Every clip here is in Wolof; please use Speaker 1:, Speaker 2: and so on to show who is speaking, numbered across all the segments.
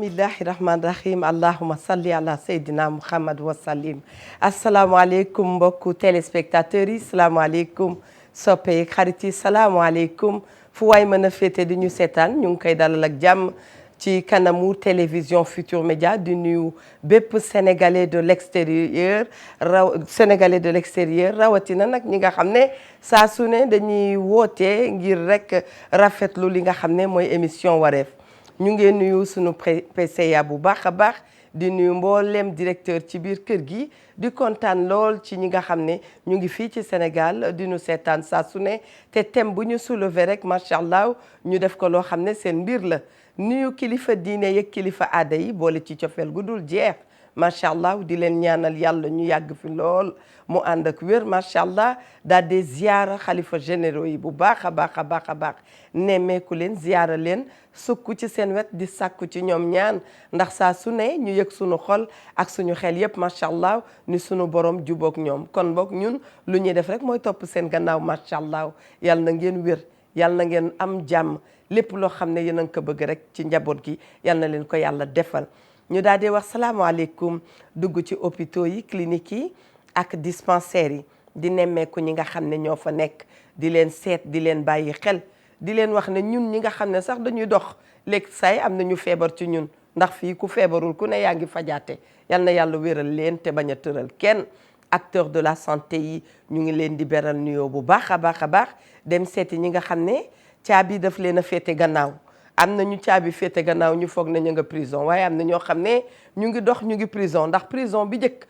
Speaker 1: bismillahi rahmaani rahim allahuma salli ala seydina muhammad wasallim asalaamaaleykum mbokku téléspectateurs yi salaamaaleykum soppe yi xarit yi salaamaaleykum fu waay mën a féete di ñu seetaan ñu ngi koy dalal ak jàmm ci kanamu télévision Futur Média di nuyu bépp sénégalais de l'extérieur rawatina nag ñi nga xam ne saa su ne dañuy woote ngir rek rafetlu li nga xam ne mooy émission wareef ñu ngi nuyu sunu PCA bu baax a baax di nuyu mboolem directeur ci biir kër gi di kontaan lool ci ñi nga xam ne ñu ngi fii ci Sénégal di nu seetaan saa su ne te thème bu ñu soulever rek macha allah ñu def ko loo xam ne seen mbir la nuyu kilifa diine yeeg kilifa aada yi boole ci cofeel gu dul jeex macha allah di leen ñaanal yàlla ñu yàgg fi lool mu ànd ak wér macha allah daal di ziara xalifa généraux yi bu baax a baax a baax a baax nemmeeku leen ziara leen sukk ci seen wet di sàkku ci ñoom ñaan ndax saa su ne ñu yëg sunu xol ak suñu xel yépp macha allah ni sunu borom jubóog ñoom kon boog ñun lu ñuy def rek mooy topp seen gannaaw macha allah yàlla na ngeen wér yàlla na ngeen am jàmm lépp loo xam ne yéen a ngi ko bëgg rek ci njaboot gi yàlla na leen ko yàlla defal ñu daal di wax salaamaaleykum dugg ci hôpitaux yi cliniques yi ak dispensaires yi di nemmeeku ñi nga xam ne ñoo fa nekk di leen seet di leen bàyyi xel di leen wax ne ñun ñi nga xam ne sax dañuy dox léegi say am na ñu feebar ci ñun ndax fii ku feebarul ku ne yaa ngi fajaate yal na yàlla wéral leen te bañ a tëral kenn acteur de la santé yi ñu ngi leen di beral nuyoo bu baax a baax a baax dem seeti ñi nga xam ne caabi daf leen a féete gannaaw am na ñu caabi féete gannaaw ñu foog na ñu nga prison waaye am na ñoo xam ne ñu ngi dox ñu ngi prison ndax prison bi njëkk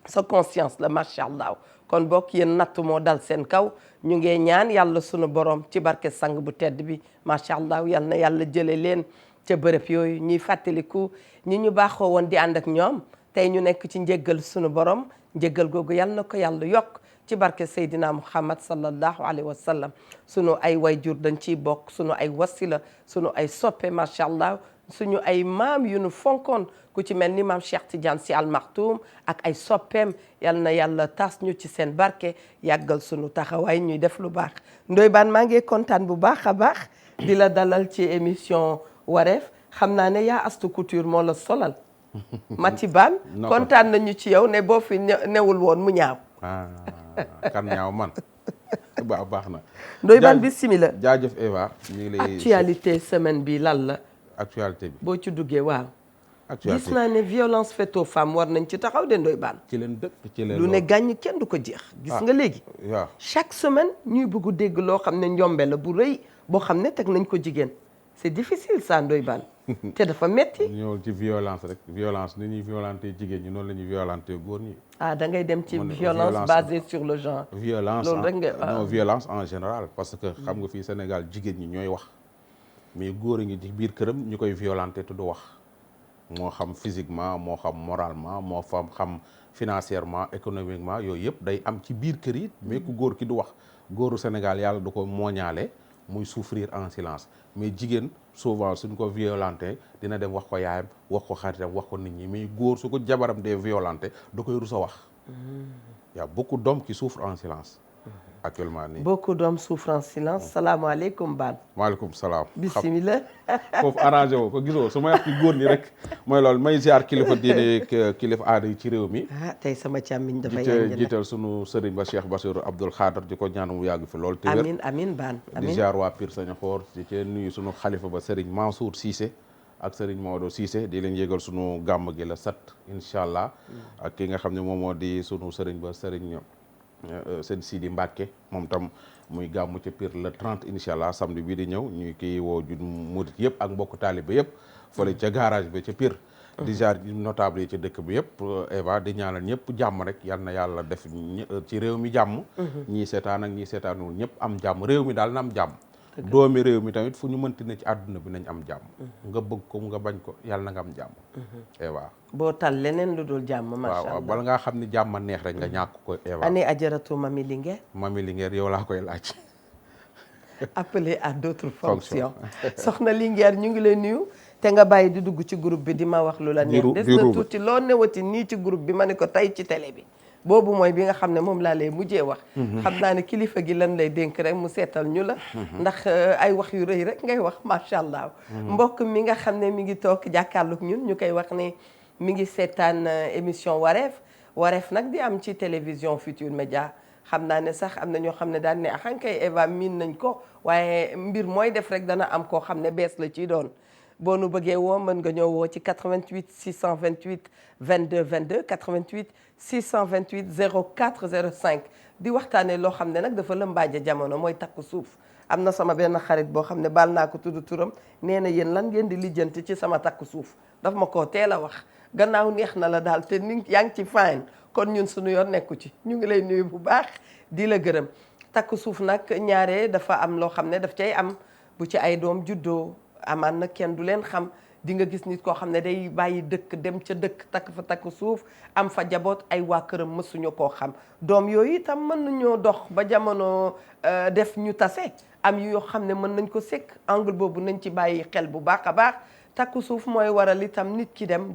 Speaker 1: sa conscience la macha allah kon bokk yéen natt moo dal seen kaw ñu ngi ñaan yàlla sunu borom ci barke sang bu tedd bi macha allah yal na yàlla jële leen ca bërëb yooyu ñuy fàttaliku ñi ñu baaxoo woon di ànd ak ñoom tey ñu nekk ci njéggal sunu borom njéggal googu yal na ko yàlla yokk ci barke Seydina Muhammad sallallahu alayhi wa sallam sunu ay wayjur dañ ciy bokk sunu ay wasila sunu ay soppe macha allah suñu ay maam yu nu fonkoon ku ci mel ni maam Cheikh Tidiane Sy Al Maktoum ak ay soppeem yal na yàlla tas ñu ci seen barke yàggal sunu taxawaay ñuy def lu baax Ndoye Bane maa ngi kontaan bu baax a baax di la dalal ci émission wareef xam naa ne yaa Astu Couture moo la solal Mati Bane kontaan nañu ci yow ne boo fi newul woon mu ñaaw
Speaker 2: kan ñaaw man baax na
Speaker 1: Ndoye Bane bismillah
Speaker 2: jaajëf Eva ñu ngi lay
Speaker 1: actualité semaine bi lan la
Speaker 2: actualité bi
Speaker 1: boo ci duggee waaw
Speaker 2: actualité
Speaker 1: gis naa ne violence faite aux femmes war nañ ci taxaw de Ndoye Bane
Speaker 2: ci leen dëkk ci leen
Speaker 1: lu ne gàññ kenn du ko jeex gis nga léegi
Speaker 2: waaw
Speaker 1: chaque semaine ñuy bëgg dégg loo xam ne njombe la bu rëy boo xam ne teg nañ ko jigéen c'est difficile ça Ndoye Bane te dafa metti
Speaker 2: ñëwul ci violence rek violence ni ñuy violenté jigéen ñi noonu la ñuy violenté góor ñi
Speaker 1: da ngay dem ci violence basée sur le genre
Speaker 2: violence
Speaker 1: loolu rek nga
Speaker 2: non violence en général parce que xam nga fii Sénégal jigéen ñi ñooy wax mais góor a ngi ci biir këram ñu koy violenté te du wax moo xam physiquement moo xam moralement moo xam financièrement économiquement yooyu yëpp day am ci biir kër yi mais ku góor ki du wax góoru Sénégal yàlla du ko mooñaale muy souffrir en silence mais jigéen souvent suñ ko violenté dina dem wax ko yaayam wax ko xaritam wax ko nit ñi mais góor su ko jabaram dee violenté da koy rus a wax y a beaucoup d'hommes qui souffrent en silence actuellement nii
Speaker 1: beaucoup d'hommes souffrent en silence salaamaaleykum Bane
Speaker 2: maaleykum salaam
Speaker 1: bismillah
Speaker 2: foofu arrangé woo ko gisoo su may wax ci góor ñi rek mooy loolu may ziar kilifa diine kilifa aada yi ci réew mi
Speaker 1: tey sama càmmiñ dafa
Speaker 2: jiital sunu sëriñ ba Cheikh Bassirou Abdoul Khadr di ko ñaan mu yàgg fi loolu te wér
Speaker 1: amiin Bane
Speaker 2: di ziar waa Pire Sañaxoor di ci nuyu sunu xalifa ba sëriñ Mansour Cissé ak sëriñ Maodo Cissé di leen yégal sunu gàmm gi la 7 incha allah ak ki nga xam ne moom moo di sunu sëriñ ba sëriñ sëñ Sidi Mbacke moom tam muy gàmmu ca Pire le 30 incha allah samedi bii di ñëw ñu kii woo ju murit yëpp ak mbokku taalibe yëpp fële ca garage bi ca Pire di jaar notable yi ci dëkk bi yëpp Eva di ñaanal ñëpp jàmm rek yal na yàlla def ci réew mi jàmm ñii seetaan ak ñii seetaanul ñëpp am jàmm réew mi daal na am jàmm doomi réew mi tamit fu ñu mënti ne ci àdduna bi nañ am jàmm nga bëgg ko nga bañ ko yàlla na nga am jàmm Eva
Speaker 1: boo tal leneen lu dul jàmm macha allah
Speaker 2: waaw bala ngaa xam ni jàmm neex rek nga ñàkk ko Eva
Speaker 1: année ajaratu Mami Linguère
Speaker 2: Mami Linguère yow laa koy laaj
Speaker 1: appelé à d'autres fonctions soxna Linguère ñu ngi lay nuyu te nga bàyyi di dugg ci groupe bi di ma wax lu la neex des na tuuti loo newati nii ci groupe bi ma ne ko tey ci télé bi boobu mooy bi nga xam ne moom laa lay mujjee wax xam naa ne kilifa gi lan lay dénk rek mu seetal ñu la ndax ay wax yu rëy rek ngay wax macha allah mbokk mi nga xam ne mi ngi toog jàkkaarloog ñun ñu koy wax ne mi ngi seetaan émission wareef nag di am ci télévision Futurs Médias xam naa ne sax am na ñoo xam ne daan ne axankay Eva miin nañ ko waaye mbir mooy def rek dana am koo xam ne bees la ciy doon boo nu bëggee woo mën nga ñëw woo ci 88 628 22 22 88 628 04 05 di waxtaanee loo xam ne nag dafa lëmbaaje jamono mooy takku suuf am na sama benn xarit boo xam ne baal naa ko tudd turam nee na yéen lan ngeen di lijjanti ci sama takku suuf daf ma koo teel a wax gannaaw neex na la daal te ni yaa ngi ci fine kon ñun suñu yoon nekku ci ñu ngi lay nuyu bu baax di la gërëm takku suuf nag ñaare dafa am loo xam ne daf cay am bu ci ay doom juddoo amaan na kenn du leen xam di nga gis nit koo xam ne day bàyyi dëkk dem ca dëkk takk fa takku suuf am fa jaboot ay waa këram mësuñu koo xam doom yooyu itam mën nañoo dox ba jamono def ñu tase am yoo xam ne mën nañ ko sekk angle boobu nañ ci bàyyi xel bu baax a baax takku suuf mooy waral itam nit ki dem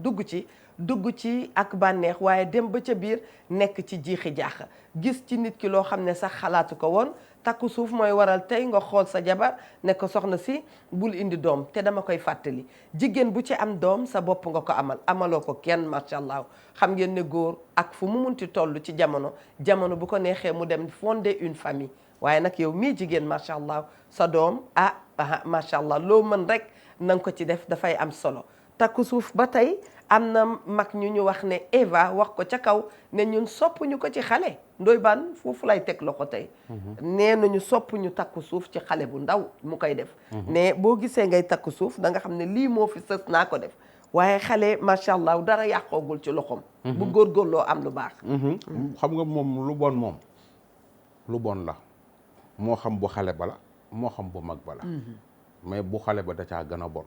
Speaker 1: dugg ci ak bànneex waaye dem ba ca biir nekk ci jiixi jaaxa gis ci nit ki loo xam ne sax xalaatu ko woon takku suuf mooy waral tey nga xool sa jabar ne ko soxna si bul indi doom te dama koy fàttali jigéen bu ci am doom sa bopp nga ko amaloo ko kenn macha allah xam ngeen ne góor ak fu mu munti toll ci jamono bu ko neexee mu dem fonder une famille waaye nag yow mii jigéen macha allah sa doom macha allah loo mën rek na nga ko ci def dafay am solo takku suuf ba tey am na mag ñu wax ne Eva wax ko ca kaw ne ñun soppuñu ko ci xale ndoy baan foofu lay teg loxo tey nee nañu soppuñu takku suuf ci xale bu ndaw mu koy def ne boo gisee ngay takku suuf da nga xam ne lii moo fi sës naa ko def waaye xale macha allah dara yàqoogul ci loxoom bu góorgóorloo am lu baax
Speaker 2: xam nga moom lu bon la moo xam bu xale ba la moo xam bu mag ba la mais bu xale ba da caa gën a bon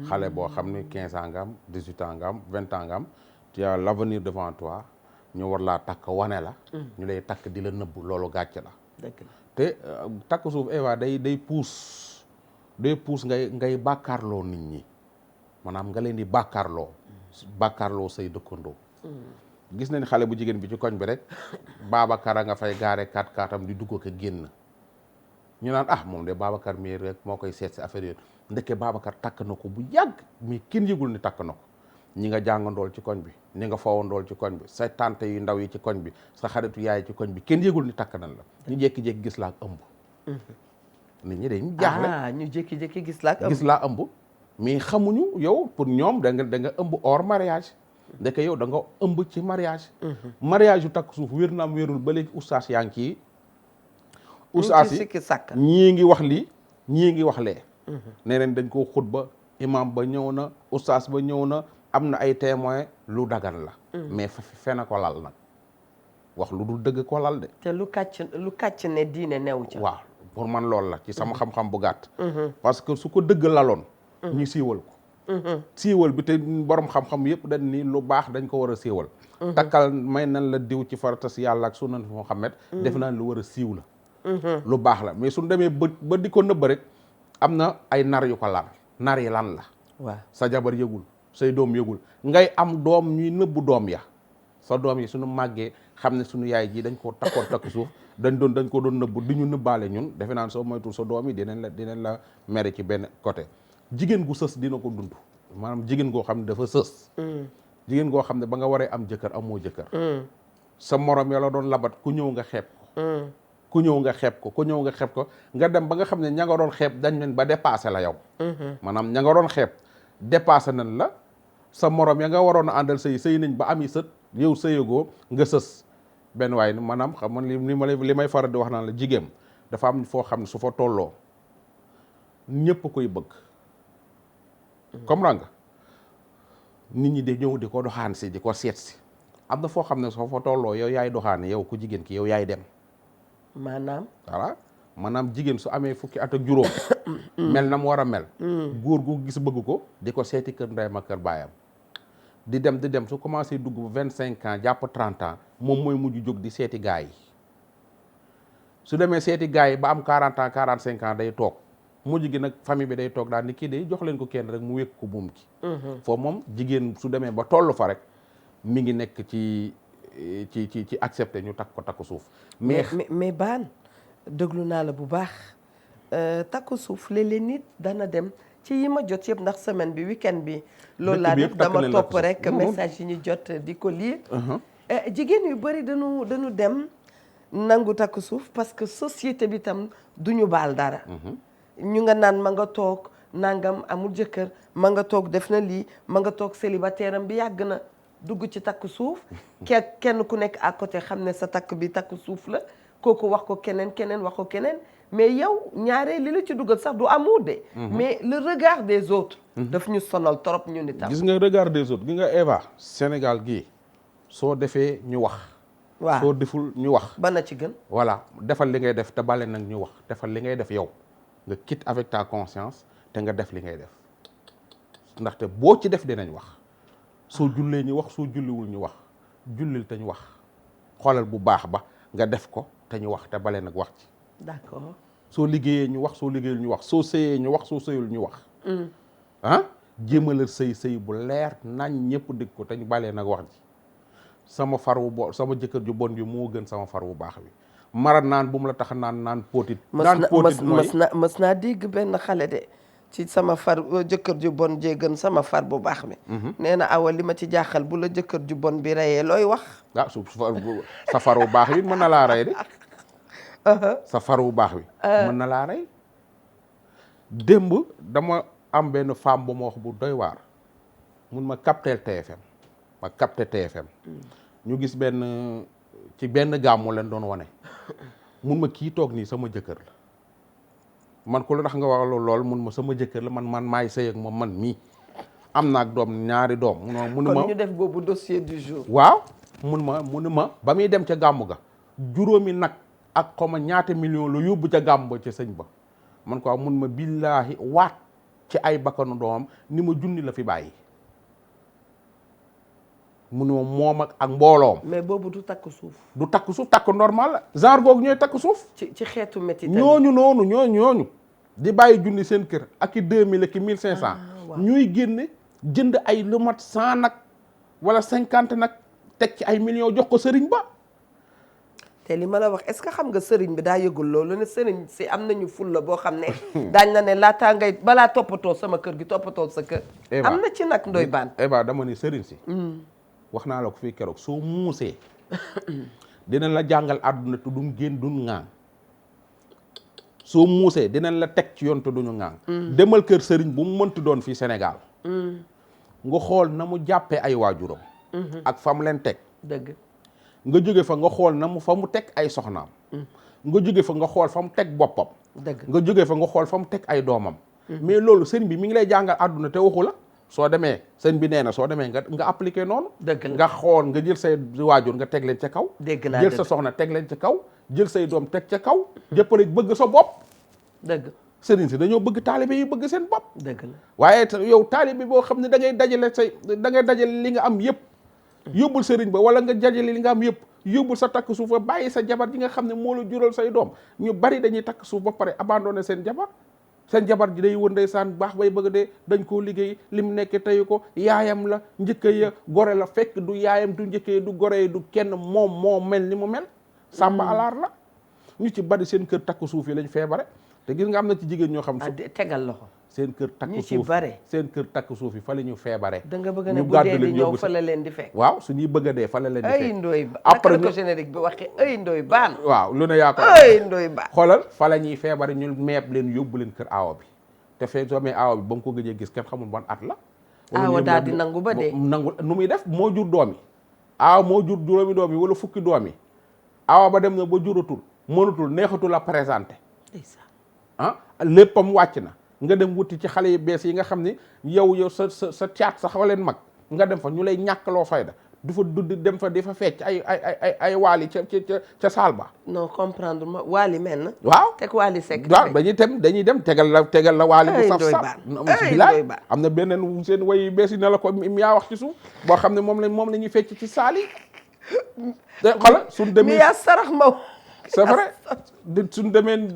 Speaker 2: xale boo xam ne 15 ans nga am 18 ans nga am 20 ans nga am tu as l'avenir devant toi ñu war laa takk wane la ñu lay takk di la nëbb loolu gàcce la te takk suuf Eva day puus ngay bàkkaarloo nit ñi maanaam nga leen di bàkkaarloo say dëkkandoo gis nañ xale bu jigéen bi ci koñ bi rek Babacar a nga fay gaare 4x4 am di dugg ko génn ñu naan moom de Babacar mii rek moo koy seet si affaire yooyu ndeke Babacar takk na ko bu yàgg mais kenn yëgul ni takk na ko ñi nga jàngandool ci koñ bi ñi nga fawandool ci koñ bi sa tante yu ndaw yi ci koñ bi sa xaritu yaay ci koñ bi kenn yëgul ni takk nañ la ñu jékki-jékki gis laa ak ëmb nit ñi dañu jaaxle
Speaker 1: ñu jékki-jékki gis laa ëmb
Speaker 2: mais xamuñu yow pour ñoom da nga ëmb hors mariage ndeke yow da nga ëmb ci mariage mariage yu takk suuf wér na am wérul ba léegi oustaz yaa ngi ci oustaz yi ñii ngi wax lii ñii ngi wax lee nee nañ dañ koo xutba imam ba ñëw na oustaz ba ñëw na am na ay témoin lu dagan la mais fena ko lal nag wax lu dul dëgg ko lal de
Speaker 1: te lu kàcc ne diine new ca
Speaker 2: waaw pour man loolu la ci sama xam-xam bu gàtt parce que su ko dëgg laloon ñu siiwal ko siiwal bi te borom xam-xam yëpp dañ ni lu baax dañ ko war a siiwal takkal may nan la diw ci farata si yàlla ak sunan Muhammad def naa lu war a siiw la lu baax la mais suñ demee ba di ko nëbb rek am na ay nar yu ko lal nar yi lan la
Speaker 1: waaw
Speaker 2: sa jabar yëgul say doom yëgul ngay am doom ñuy nëbbu doom ya sa doom yi suñu màggee xam ne suñu yaay ji dañ koo takkoon takk suuf dañ ko doon nëbbu di ñu nëbbaale ñun defe naan soo moytul sa doom yi dinañ la mere ci benn côté jigéen gu sës dina ko dund maanaam jigéen goo xam ne dafa sës jigéen goo xam ne ba nga waree am jëkkër amoo jëkkër sa morom ya la doon labat ku ñëw nga xeeb ko ku ñëw nga xeeb ko nga dem ba nga xam ne ña nga doon xeeb dañ leen ba dépassé la yow maanaam ña nga doon xeeb dépassé nañ la sa morom ya nga waroon a àndal sëy nañ ba ami sët yow sëyagoo nga sës benn waaye maanaam xam man li may faral di wax naan la jigéen dafa am foo xam ne su fa tolloo ñëpp koy bëgg comprends nga nit ñi di ñëw di ko doxaan si di ko seet si am na foo xam ne soo fa tolloo yow yaay doxaane yow ku jigéen ki yow yaay dem maanaam jigéen su amee fukki at ak juróom mel na mu war a mel góor gu gis bëgg ko di ko seeti kër ndeyam ak kër baayam di dem su commencé dugg 25 ans jàpp 30 ans moom mooy mujj jóg di seeti gaay yi su demee seeti gaay yi ba am 40 ans 45 ans day toog mujj gi nag famille bi day toog daal ni kii day jox leen ko kenn rek mu wékk ko buum ki foofu moom jigéen su demee ba toll fa rek mi ngi nekk ci ci accepter ñu takku suuf.
Speaker 1: mais baan déglu naa la bu baax takku suuf léeg-léeg nit dana dem ci yi ma jot yëpp ndax semaine bi week-end bi. loolu laa def dama topp rek message yi ñu jot di ko lire. jigéen yu bëri dañu dem nangu takku suuf parce que société bi tam du ñu baal dara. ñu nga naan ma nga toog nangam amul jëkkër ma nga toog def na lii ma nga toog célibataire am bi yàgg na dugg ci takku suuf. kenn ku nekk à côté xam ne sa takk bi takku suuf la kooku wax ko keneen wax ko keneen mais yow ñaare li la ci dugal sax du amour de. mais le regard des autres. daf ñu sonal trop ñu ni tam.
Speaker 2: gis nga regard des autres gi nga Eva Sénégal gii soo defee ñu wax.
Speaker 1: waaw
Speaker 2: soo deful ñu wax.
Speaker 1: ba na ci gën.
Speaker 2: voilà defal li ngay def te bale nag ñu wax defal li ngay def yow nga quitte avec ta conscience te nga def li ngay def ndaxte boo ci def dinañ wax soo jullee ñu wax soo julliwul ñu wax jullil te ñu wax xoolal bu baax ba nga def ko te ñu wax te bale nag wax ci.
Speaker 1: d'accord.
Speaker 2: soo liggéeyee ñu wax soo liggéeyul ñu wax soo sëyee ñu wax soo sëyul ñu wax. jéemalal sëy bu leer nañ ñëpp dégg ko te ñu balee nag wax ji sama sama jëkkër ju bon bi moo gën sama far wu baax bi mara naan bu mu la tax naan póotit. naan póotit mooy
Speaker 1: mës naa dégg benn xale de ci sama far jëkkër ju bon jee gën sama far bu baax bi. nee na awa li ma ci jaaxal bu la jëkkër ju bon bi reyee looy wax.
Speaker 2: sa far wu baax bi mën na laa rey de. sa far wu baax bi. mën na laa rey. démb dama am benn femme bu ma wax bu doy waar mun ma capter TFM ma capter TFM. ñu gis ci benn gàmmu leen doon wane mun ma kii toog nii sama jëkkër la man ko lu tax nga wax lool mun ma sama jëkkër la man maay sëy ak moom man mii am naa ak doom ñaari doom. munu ma
Speaker 1: kon ñu def boobu dossier du jour.
Speaker 2: waaw munu ma ba muy dem ca gàmmu ga juróomi nag ak xoma ñaata million la yóbbu ca gàmmu ba ca sëñ ba man ko mun ma billaahi waat ci ay bakkanu doomam ni ma junni la fi bàyyi. munoo moom ak mbooloom.
Speaker 1: mais boobu du takk suuf.
Speaker 2: du takk suuf takk normal la genre googu ñooy takk suuf.
Speaker 1: ci xeetu métti
Speaker 2: ñooñu di bàyyi junni seen kër ak i 2000 ak i 1500. ñuy génne jënd ay lu mat 100 nag wala 50 nag teg ci ay millions jox ko sëriñ ba.
Speaker 1: te li ma la wax est-ce que xam nga sëriñ bi daa yëgul loolu ne sëriñ si am nañu fulla boo xam ne. daañ la ne laataa ngay balaa toppatoo sama kër gi toppatoo sa kër. am na ci nag ndoy baan.
Speaker 2: Eva dama ni sëriñ si. wax naa la ko fii keroog soo muusee dinañ la jàngal àdduna te duñ génn duñ ŋaang soo muusee dinañ la teg ci yoon te duñu ŋaang demal kër sëriñ bu mu mënti doon fii Sénégal nga xool na mu jàppee ay waajuram ak fa mu leen teg
Speaker 1: dëgg
Speaker 2: nga jóge fa nga xool fa mu teg ay soxnaam nga jóge fa nga xool fa mu teg boppam
Speaker 1: dëgg nga
Speaker 2: jóge fa nga xool fa mu teg ay doomam mais loolu sëriñ bi mi ngi lay jàngal àdduna te waxu la soo demee sëñ bi nee na soo demee nga appliqué noonu.
Speaker 1: dëgg
Speaker 2: nga xool nga jël say waajur nga teg leen ca kaw.
Speaker 1: dégg naa
Speaker 2: jël sa soxna teg leen ca kaw jël say doom teg ca kaw. jëppale bëgg sa bopp.
Speaker 1: dëgg
Speaker 2: sëriñ si dañoo bëgg taalibe yi bëgg seen bopp.
Speaker 1: dëgg la
Speaker 2: waaye yow taalibe boo xam ne da ngay dajale li nga am yëpp. yóbbul sëriñ ba wala nga dajale li nga am yëpp yóbbul sa takk suuf ba bàyyi sa jabar ji nga xam ne moo la jural say doom ñu bari dañuy takk suuf ba pare abandonné seen jabar. seen jabar ji day wër ndeysaan baax bay bëgg dee dañ koo liggéey li mu nekk teyu ko yaayam la njëkka ya gore la fekk du yaayam du njëkkee du gore du kenn moom moo mel ni mu mel sàmba alaar la ñu ci bari seen kër takk suuf yi lañ feebare te gis nga am na ci jigéen ñoo xam
Speaker 1: tegal loxo
Speaker 2: seen kër takk
Speaker 1: ñu ci
Speaker 2: suuf
Speaker 1: bare
Speaker 2: seen kër takk suuf yi fa la ñu feebare
Speaker 1: da nga bëgg ne bu dee di ñëw fa la leen di fekk
Speaker 2: waaw suñuy bëgg a dee fa la leen di fekk
Speaker 1: ay ndoy ba
Speaker 2: après
Speaker 1: naka la ko générique bi waxee ay ndoy baan
Speaker 2: waaw lu ne yaa ko
Speaker 1: ay ndoy baan
Speaker 2: xoolal fa la ñuy feebare ñu meeb leen yóbbu leen kër aawa bi te fee soo mee aawa bi ba mu ko gëjee gis kenn xamul ban at la.
Speaker 1: aawa daal di nangu ba dee
Speaker 2: nangu nu muy def moo jur doom yi aawa moo jur juróomi doom yi wala fukki doom yi aawa ba dem na ba juratul mënatul neexatul a présenté léppam wàcc na nga dem wuti ci xale yi bees yi nga xam ni yow sa caat sax waleen mag nga dem fa ñu lay ñàkkaloo fayda du fa dudd dem fa di fa fecc ay waali ca saal ba.
Speaker 1: non comprendre ma waali mel na.
Speaker 2: waaw
Speaker 1: teg waali sekk.
Speaker 2: waaw dañuy dem tegal la waali bu saf saf. bilaay am na beneen seen way bees yi ne la ko yaa wax ci suuf boo xam ne moom la ñuy fecc ci saal yi. te xoolal suñ demee
Speaker 1: mi yaa sarax ma.
Speaker 2: c'est vrai suñ demee.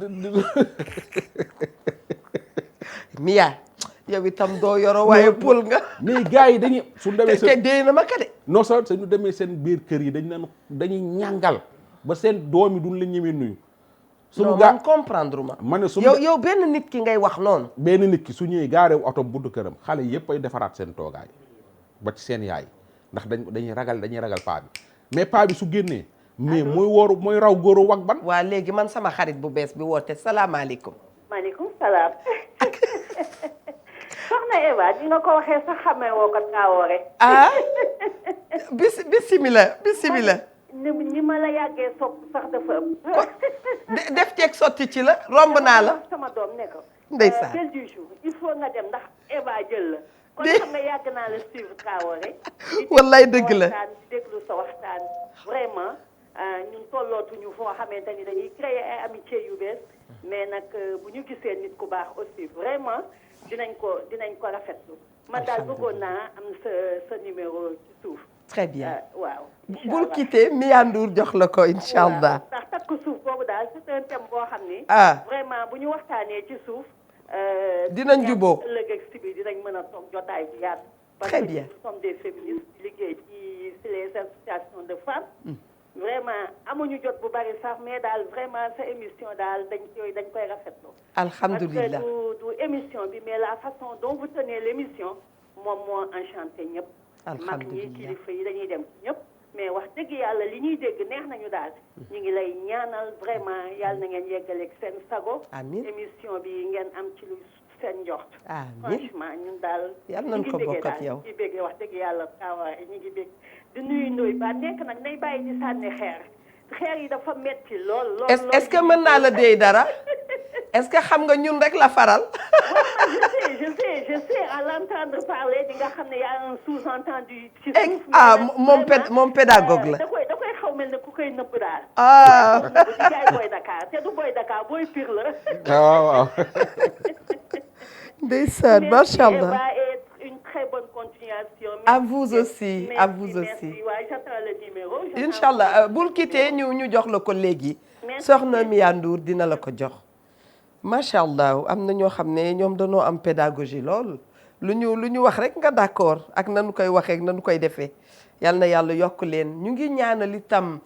Speaker 1: Mia yow itam doo yoro waaye pël nga.
Speaker 2: mais gars yi dañuy suñu demee
Speaker 1: te dee na ma ka de.
Speaker 2: non sa suñu demee seen biir kër yi dañuy ñàngal ba seen doom yi duñ la ñemee nuyu.
Speaker 1: non man comprendre ma
Speaker 2: ne
Speaker 1: yow benn nit ki ngay wax noonu.
Speaker 2: benn nit ki su ñëwee gaare oto buntu këram xale yëpp ay defaraat seen toogaay ba ci seen yaay ndax dañuy ragal paa bi mais paa bi su génnee. mais mooy raw góoru wag ban.
Speaker 1: waa léegi man sama xarit bu bees bi woote salaamaaleykum.
Speaker 3: maaleykum salaam. soxna Eva di nga ko waxee sax xamee woo ko Traoré.
Speaker 1: bisimila.
Speaker 3: ni ma la yàggee sopp sax dafa ëpp.
Speaker 1: def ceeg sotti ci la romb naa la.
Speaker 3: sama doom ne ko.
Speaker 1: ndeysaan
Speaker 3: belle du jour il faut nga dem ndax Eva jël la. kon xam nga yàgg naa la suivre Traoré.
Speaker 1: wallaay dëgg la
Speaker 3: di déglu sa waxtaan vraiment ñun tollootuñu foo xamante ni dañuy créer ay amitié yu bees mais nag bu ñu gisee nit ku baax aussi vraiment dinañ ko rafetlu. man daal bëggoon naa am sa numéro ci suuf.
Speaker 1: très bien
Speaker 3: waaw.
Speaker 1: bul quitter Mia Ndour jox la ko incha allah.
Speaker 3: ndax takku suuf boobu daal c'est un thème boo xam ni. vraiment bu ñu waxtaanee ci suuf.
Speaker 1: dinañ jubóo
Speaker 3: ëllëg ak si biir dinañ mën a toog jotaay bi yaatu.
Speaker 1: très bien
Speaker 3: parce que nous sommes des féministes liggéey ci les associations de femmes. vraiment amuñu jot bu bari sax mais daal vraiment sa émission daal dañ koy rafetlu.
Speaker 1: alhamdulilah
Speaker 3: parce que du émission bi mais la façon dont vous tenez l'émission moom moo enchanté ñëpp. mag ñi kilifa yi dañuy dem ci ñëpp. mais wax dëgg yàlla li ñuy dégg neex nañu daal. ñu ngi lay ñaanal vraiment yàlla na ngeen yeggaleeg seen sago.
Speaker 1: amiin
Speaker 3: émission bi ngeen am ci lu seen njort.
Speaker 1: amiin
Speaker 3: franchement ñun daal.
Speaker 1: yàlla nañu ko bokk ak yow
Speaker 3: ñu ngi béggee wax dëgg yàlla Traoré ñu ngi bégg. di nuyu Ndoye Ba nekk nag nay bàyyi di sànni xeer yi dafa metti lool.
Speaker 1: est-ce que mën naa la déy dara est-ce que xam nga ñun rek la faral.
Speaker 3: je sais à l'entendre parler di nga xam ne y a un sous-entendu ci suuf.
Speaker 1: moom pédagogue la.
Speaker 3: da koy xaw mel ne ku koy nëbb daal. bu di jaay Boy Dakar te du Boy Dakar Boy Pire la.
Speaker 2: waaw.
Speaker 1: ndeysaan macha allah.
Speaker 3: une très bonne continuation.
Speaker 1: à vous aussi à vous aussi.
Speaker 3: merci waaye j'attends le numéro.
Speaker 1: incha allah bul quitter ñu jox la ko léegi. soxna Mia Ndour dina la ko jox. macha allah am na ñoo xam ne ñoom dañoo am pédagogie lool lu ñu wax rek nga d'accord ak nanu koy waxee ak nanu koy defee yal na yàlla yokk leen ñu ngi ñaanal itam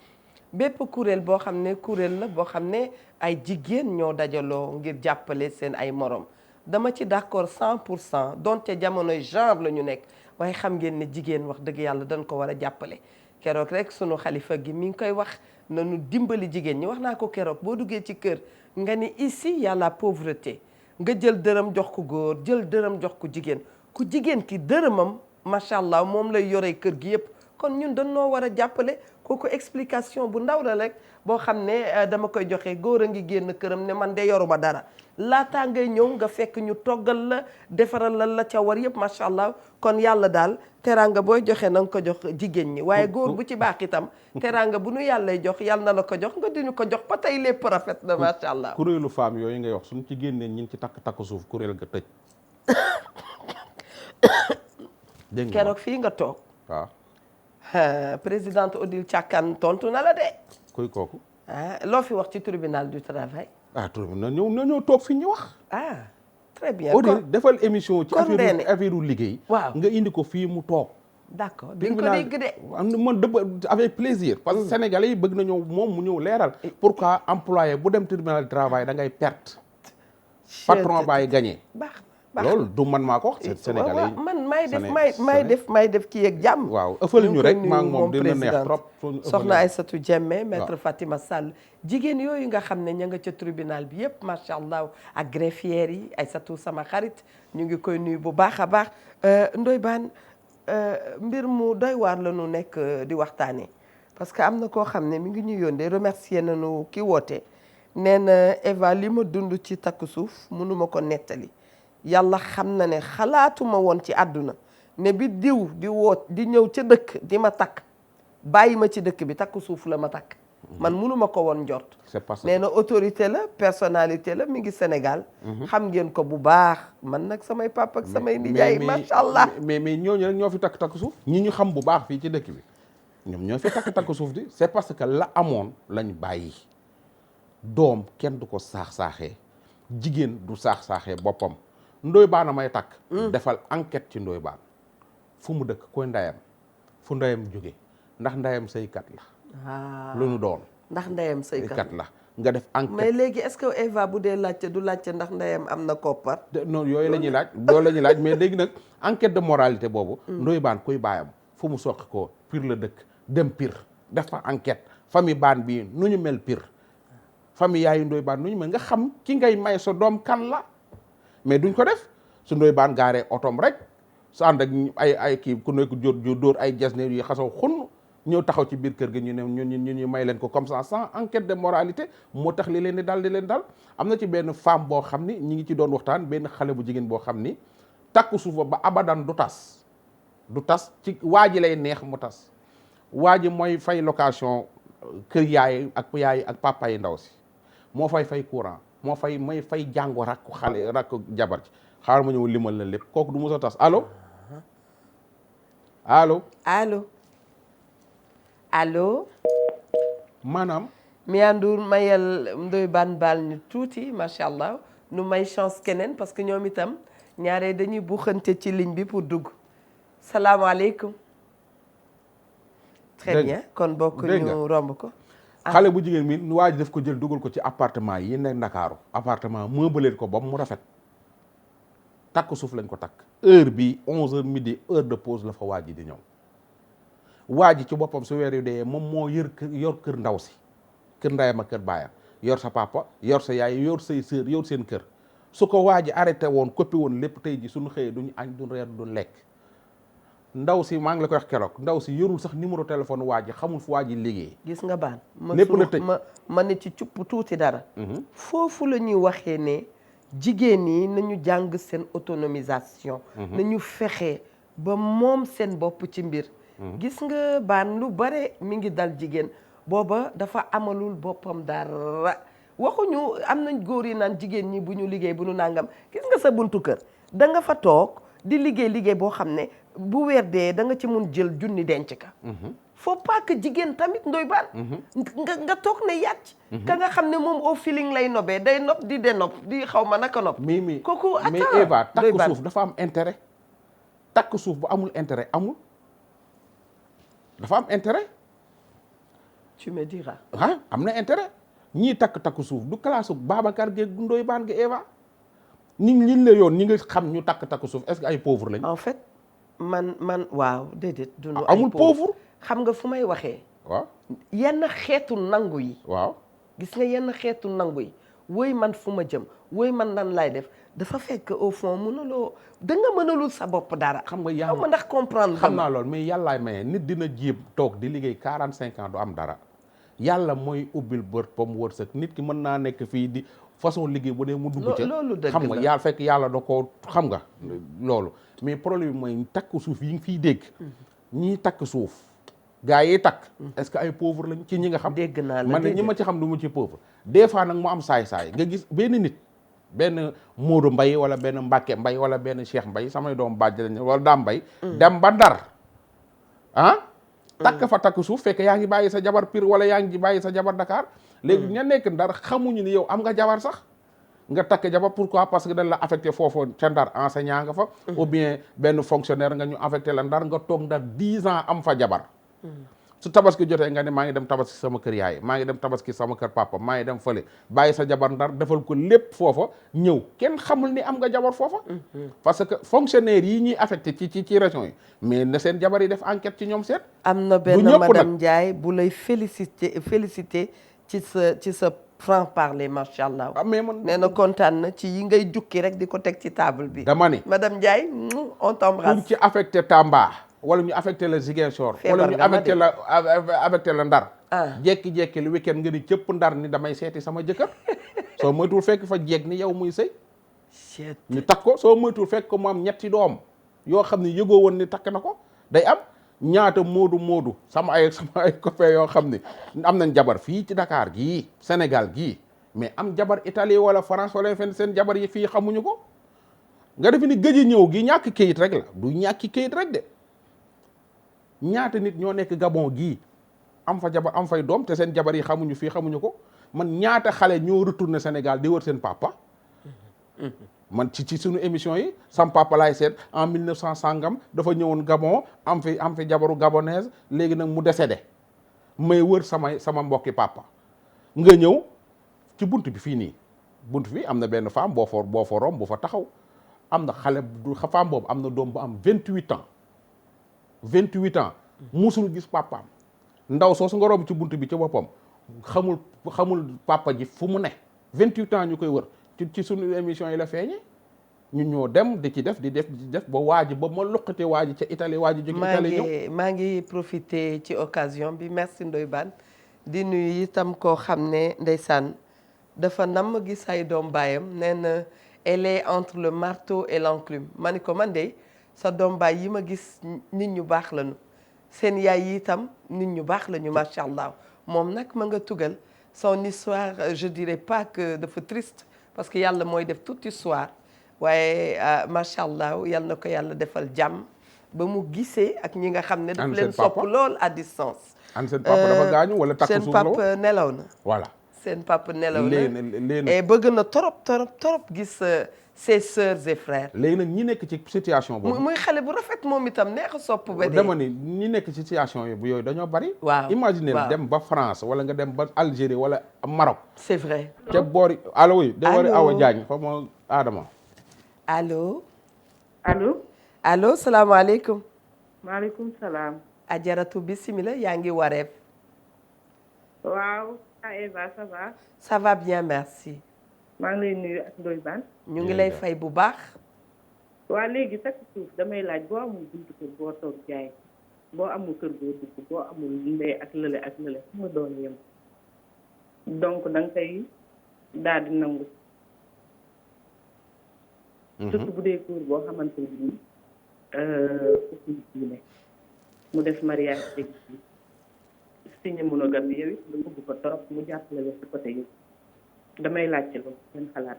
Speaker 1: bépp kuréel boo xam ne kuréel la boo xam ne ay jigéen ñoo dajaloo ngir jàppale seen ay morom dama ci d'accord 100% donte jamonoy genre la ñu nekk waaye xam ngeen ne jigéen wax dëgg yàlla dañ ko war a jàppale keroog rek sunu xalifa gi mi ngi koy wax nanu dimbali jigéen ñi wax naa ko keroog boo duggee ci kër nga ni ici y a la pauvreté nga jël dërëm jox ko góor jël dërëm jox ko jigéen ku jigéen ki dërëmam macha allah moom lay yoree kër gi yëpp kon ñun dañoo war a jàppale kooku explication bu ndaw la rek boo xam ne dama koy joxe góor a ngi génn këram ne man de yoruma dara laataa ngay ñëw nga fekk ñu toggal la defaral la ca war yëpp macha allah kon yàlla daal teraanga booy joxe na nga ko jox jigéen ñi waaye góor bu ci baax itam teraanga bu nu yàllay jox yàlla na la ko jox nga diñu ko jox ba tey lépp rafet na macha allah.
Speaker 2: kuréelu femme yooyu ngay wax suñu ci génnee ñi ngi ci takk suuf kuréel ga tëj. dégg nga
Speaker 1: keroog fii nga toog.
Speaker 2: waaw.
Speaker 1: présidente Odile Thiakane tontu na la de.
Speaker 2: kuy kooku.
Speaker 1: loo fi wax ci tribunal du travail.
Speaker 2: tribunal ñëw toog fi ñu wax.
Speaker 1: très bien
Speaker 2: Odile defal émission ci
Speaker 1: affaire
Speaker 2: liggéey.
Speaker 1: waaw
Speaker 2: nga indi ko fii mu toog.
Speaker 1: d'accord di nga ko dégg de.
Speaker 2: man avec plaisir. parce que sénégalais yi bëgg nañoo moom mu ñëw leeral. pourquoi employé bu dem tribunal du travail da ngay perte. patron baay gagné.
Speaker 1: baax
Speaker 2: loolu du man maa ko wax. sénégalais yi
Speaker 1: man may def kii ak jàmm.
Speaker 2: waaw ëffal ñu rek maa ngi moom dina neex trop.
Speaker 1: soxna Aïssatou Diémé maître Fatima Sall jigéen yooyu nga xam ne ña nga ca tribunal bi yëpp macha allah ak greffière yi Aïssatou sama xarit ñu ngi koy nuyu bu baax a baax Ndoye Bane mbir mu doy waar la ñu nekk di waxtaanee parce que am na koo xam ne mi ngi ñu yónnee remercier nañu ki woote nee na Eva li ma dund ci takku suuf mënuma ko nettali yàlla xam na ne xalaatuma woon ci àdduna ne bi diw di woot di ñëw ca dëkk di ma takk bàyyi ma ci dëkk bi takku suuf la ma takk man mënuma ko woon njort nee na autorité la personnalité la mi ngi Sénégal xam ngeen ko bu baax man nag samay papa ak samay nijaay macha allah
Speaker 2: mais ñooñu rek ñoo fi takk suuf ñi ñu xam bu baax fii ci dëkk bi ñoom ñoo fi takk suuf di c'est parce que la amoon lañ bàyyi doom kenn du ko saax-saaxee jigéen du saax-saaxee boppam Ndoye Bane may takk defal enquête ci Ndoye Bane fu mu dëkk koy ndayam fu ndayam jóge ndax ndayam saykat la lu nu doon
Speaker 1: ndax ndeyam saykat
Speaker 2: la nga def enquête.
Speaker 1: mais léegi est-ce que Eva bu dee laajte du laajte ndax ndeyam am na koppar.
Speaker 2: non yooyu la ñuy laaj loolu la ñuy laaj mais léegi nag enquête de moralité boobu. Ndoye Bane kuy baayam fu mu soqi ko Pire la dëkk dem Pire def fa enquête famille Bane bii nu ñu mel Pire famille yaayu Ndoye Bane nu ñu mel nga xam ki ngay may sa doom kan la mais duñ ko def su Ndoye Bane gaaree otom rek su ànd ak ay kii ku nekk dóor ay jasneer yi xasaw xunn ñëw taxaw ci biir kër gi ñu ne ñu may leen ko comme ça sans enquête de moralité moo tax li leen di leen dal am na ci benn femme boo xam ni ñi ngi ci doon waxtaan benn xale bu jigéen boo xam ni takku suufa ba abadan du tas ci waa ji lay neex mu tas waa ji mooy fay location kër yaay ak papa yi ndaw si moo fay courant mooy fay jàngo rakku xale rakku jabar ci xaaral ma ñëw limal la lépp kooku du mos a tas allo maanaam
Speaker 1: Mia Ndour mayal Ndoye Bane baal ñu tuuti macha allah nu may chance keneen parce que ñoom itam ñaare dañuy buuxante ci ligne bi pour dugg salaamaaleykum. très bien kon bokk ñu romb ko.
Speaker 2: xale bu jigéen mi waa ji daf ko jël dugal ko ci appartement yi nekk Ndakaaru appartement meublé ko ba mu rafet takk suuf lañ ko takk heure bi 11h midi heure de pause la fa waa ji di ñëw. waa ji ci boppam su weer yu dee moom moo yor kër ndaw si kër ndayam ak kër baayam yor sa papa yor sa yaay yor say sœur yor seen kër su ko waa ji arrêté woon coppi woon lépp tey ji suñu xëyee duñu añ duñ reer duñ lekk ndaw si maa ngi la koy wax keroog ndaw si yorul sax numéro téléphone waa ji xamul fu waa ji liggéey.
Speaker 1: gis nga baan
Speaker 2: lépp la tëj
Speaker 1: ma ne ci cupp tuuti dara. foofu la ñuy waxee ne jigéen ñi nañu jàng seen autonomisation. nañu fexe ba moom seen bopp ci mbir. gis nga baan lu bare mi ngi dal jigéen booba dafa amalul boppam dara waxuñu am nañ góor yi naan jigéen ñi bu ñu liggéey bu ñu nangam gis nga sa buntu kër da nga fa toog di liggéey boo xam ne bu weer dee da nga ci mun jël junni denc ka faut pas que jigéen tamit Ndoye Bane nga toog ne yàcc ka nga xam ne moom au feeling lay nobee day nopp di nopp di xaw ma naka nopp
Speaker 2: mais
Speaker 1: kooku
Speaker 2: mais Eva takk suuf dafa am intérêt takk suuf bu amul intérêt amul dafa am intérêt.
Speaker 1: tu me diras.
Speaker 2: am na intérêt ñii takk suuf du classe Babacar Gueye Ndoye Bane gi Eva ñi la yoon ñi nga xam ñu takk suuf est-ce que ay pauvre lañ.
Speaker 1: en fait man waaw déedéet. du ñu
Speaker 2: amul pauvre.
Speaker 1: xam nga fu may waxee.
Speaker 2: waaw
Speaker 1: yenn xeetu nangu yi.
Speaker 2: waaw
Speaker 1: gis nga yenn xeetu nangu yi woy man fu ma jëm woy man nan laay def dafa fekk au fond mënalul sa bopp dara.
Speaker 2: xam nga yàlla
Speaker 1: ma ndax comprendre.
Speaker 2: xam naa loolu mais yàllaay maye nit dina jéem toog di liggéey 45 ans du am dara yàlla mooy ubbil bët ba mu wërsëg nit ki mën naa nekk fii di façon liggéey bu dee mu dugg ca
Speaker 1: loolu dëgg
Speaker 2: xam nga yàlla fekk yàlla da koo xam nga loolu mais problème bi mooy takk suuf yi nga fiy dégg ñii takk suuf gaa yi takk est-ce que ay pauvre lañ ci ñi nga xam
Speaker 1: dégg naa la
Speaker 2: man ne ñi ma ci xam du mu ci pauvre des fois nag mu am saay-saay nga gis benn nit benn Modou Mbaye wala benn Mbacke Mbaye wala benn Cheikh Mbaye samay doom bàjj lañ wala Dame Mbaye dem ba Ndar takk fa takk suuf fekk yaa ngi bàyyi sa jabar Pire wala yaa ngi bàyyi sa jabar Dakar léegi ña nekk Ndar xamuñu ni yow am nga jabar sax nga takk jabar pourquoi parce que dañ la affecté foofu ca Ndar enseignant nga fa ou bien benn fonctionnaire nga ñu affecté la Ndar nga toog Ndar 10 ans am fa jabar su tabaski jotee nga ne maa ngi dem tabaski sama kër yaay maa ngi dem tabaski sama kër papa maa ngi dem fële bàyyi sa jabar Ndar defal ko lépp foofa ñëw kenn xamul ni am nga jabar foofa parce que fonctionnaire yi ñuy affecté ci région yi mais na seen jabar yi def enquête ci ñoom seet
Speaker 1: am na benn madame Ndiaye bu lay félicité ci sa franc parler macha allah
Speaker 2: mais man
Speaker 1: nee na kontaan na ci yi ngay jukki rek di ko teg ci table bi
Speaker 2: dama ni
Speaker 1: madame Ndiaye on t'embrasse
Speaker 2: ci affecté Tamba wala ñu affecté la Ziguinchor wala ñu affecté la Ndar jekki-jekki lu week-end nga ni cëpp Ndar ni damay seeti sama jëkkër soo moytuwul fekk fa jeeg ni yow muy sëy ñu takk ko soo moytuwul fekk ko mu am ñetti doom yoo xam ne yëgoo woon ni takk na ko day am ñaata moodu sama ay copains yoo xam ne am nañ jabar fii ci Dakar gii Sénégal gii mais am jabar Italie wala France wala fenn seen jabar yi fii xamuñu ko nga defe ni gëj ñëw gi ñàkk kayit rek la du ñàkki kayit rek de ñaata nit ñoo nekk Gabon gii am fa jabar am fay doom te seen jabar yi xamuñu fii xamuñu ko man ñaata xale ñoo retourné Sénégal di wër seen papa man ci suñu émission yi sam papa laay seet en 1900 sangam dafa ñëwoon Gabon am fi jabaru gabonaise léegi nag mu décédé may wër sama mbokki papa nga ñëw ci bunt bi fii nii bunt bi am na benn femme boo fa romb bu fa taxaw am na xale femme boobu am na doom bu am 28 ans 28 ans musul gis papaam ndaw soosu nga romb ci bunt bi ci boppam xamul papa ji fu mu ne 28 ans ñu koy wër ci suñu émission yi la feeñe ñun ñoo dem di def ba waaji ba ma luqate waaji ca Italie waaji jóge Italie ñëw
Speaker 1: maa ngi profité ci occasion bi merci Ndoye Bane di nuyu itam koo xam ne ndeysaan dafa nam gis ay doom baayam nee na elle est entre le marteau et l'enclume ma ni ko man de sa doom baay yi ma gis nit ñu baax lañu seen yaay yi itam nit ñu baax lañu macha allah moom nag ma nga tugal son histoire je dirais pas que dafa triste parce que yàlla mooy def toute histoire waaye macha allah yal na ko yàlla defal jàmm ba mu gisee ak ñi nga xam ne daf leen sopp lool à distance.
Speaker 2: seen papa dafa gaañu wala takku suuf la
Speaker 1: seen papa nelaw na.
Speaker 2: voilà
Speaker 1: seen papa nelaw na et bëgg na trop gis ses sœurs et frères.
Speaker 2: léegi nag ñi nekk ci situation boobu.
Speaker 1: muy xale bu rafet moom itam neex a sopp ba dee.
Speaker 2: dama ni ñi nekk ci situation yooyu dañoo bari.
Speaker 1: waaw
Speaker 2: imaginer dem ba France wala nga dem ba Algérie wala Maroc.
Speaker 1: c'est vrai.
Speaker 2: ca boori allo oui. de boori Awa Diagne fa ma Adama.
Speaker 1: allo.
Speaker 3: allo
Speaker 1: salaamaaleykum.
Speaker 3: maaleykum salaam.
Speaker 1: Ajaratu bismillah yaa ngi wareef.
Speaker 3: waaw. Eva ça va.
Speaker 1: ça va bien merci.
Speaker 3: maa ngi lay nuyu ak Ndoye Bane.
Speaker 1: ñu ngi lay fay bu baax.
Speaker 3: waa léegi chaque suuf damay laaj boo amul buntu kër boo toog jaay boo amul kër goo dugg boo amul ndey ak lële fu ma doon yem donc da nga koy daal di nangu. surtout bu dee góor boo xamante ni foofu diine mu def mariage teg signé monogamie yow it nga bëgg ko trop mu jàppale la si côté yëpp damay laajte loolu seen xalaat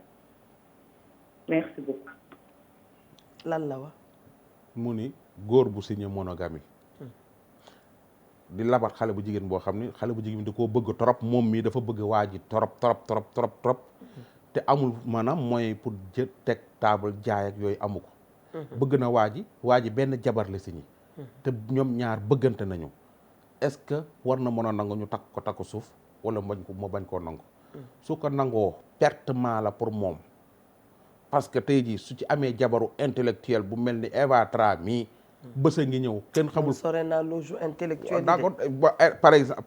Speaker 3: merci beaucoup.
Speaker 1: lan la wax.
Speaker 2: mu ni góor bu signé monogamie di labat xale bu jigéen boo xam ni xale bu jigéen bi da koo bëgg trop moom mii dafa bëgg waa ji trop te amul maanaam mooy pour teg table jaay ak yooyu amu ko. bëgg na waa ji benn jabar la signé te ñoom ñaar bëggante nañu est-ce que war na mën a nangu ñu takk suuf wala ma bañ koo nangu. su ko nangoo pertement la pour moom parce que tey jii su ci amee jabaru intellectuel bu mel ni Eva Tra mii bës a ngi ñëw kenn xamul.
Speaker 1: sore naa loge intellectuel
Speaker 2: d'accord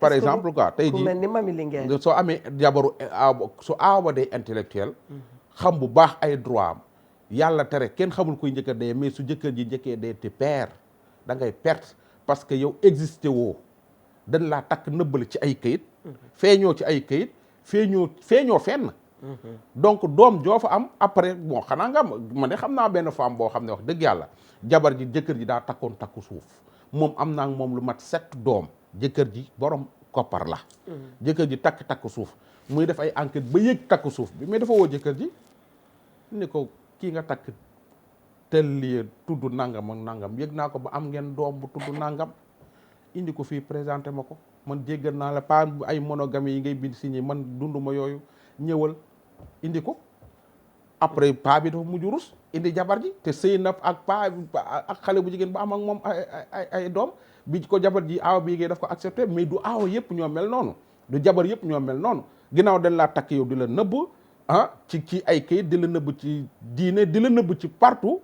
Speaker 2: par exemple quoi tey jii
Speaker 1: ku mel ni Mami Linguère
Speaker 2: soo amee jabaru su aawa dee intellectuel xam bu baax ay droit am yàlla tere kenn xamul kuy njëkk a dee mais su jëkkër ji njëkkee dee te perte da ngay perte parce que yow existé woo dañ laa takk nëbbal ci ay kayit feeñoo ci ay kayit feeñoo fenn donc doom joo fa am après bon xanaa nga man de xam naa benn femme boo xam ne wax dëgg yàlla jabar ji jëkkër ji daa takkoon takku suuf moom am naa moom lu mat 7 doom jëkkër ji borom koppar la jëkkër ji takk suuf muy def ay enquête ba yëg takku suuf bi mais dafa woo jëkkër ji ni ko kii nga takk tel lii tudd nangam ak nangam yëg naa ko ba am ngeen doom bu tudd nangam indi ko fii présenté ma ko man jéggal naa la pas ay monogamie yi ngay bind signé man dunduma yooyu ñëwal indi ko après paa bi dafa mujj rus indi jabar ji te sëy na ak paa ak xale bu jigéen ba am ak moom ay doom bi ko jabar ji aaw bi ngay daf ko accepté mais du aaw yëpp ñoo mel noonu du jabar yëpp ñoo mel noonu ginnaaw dañ laa takk yow di la nëbb ci ay kayit di la nëbb ci diine di la nëbb ci partout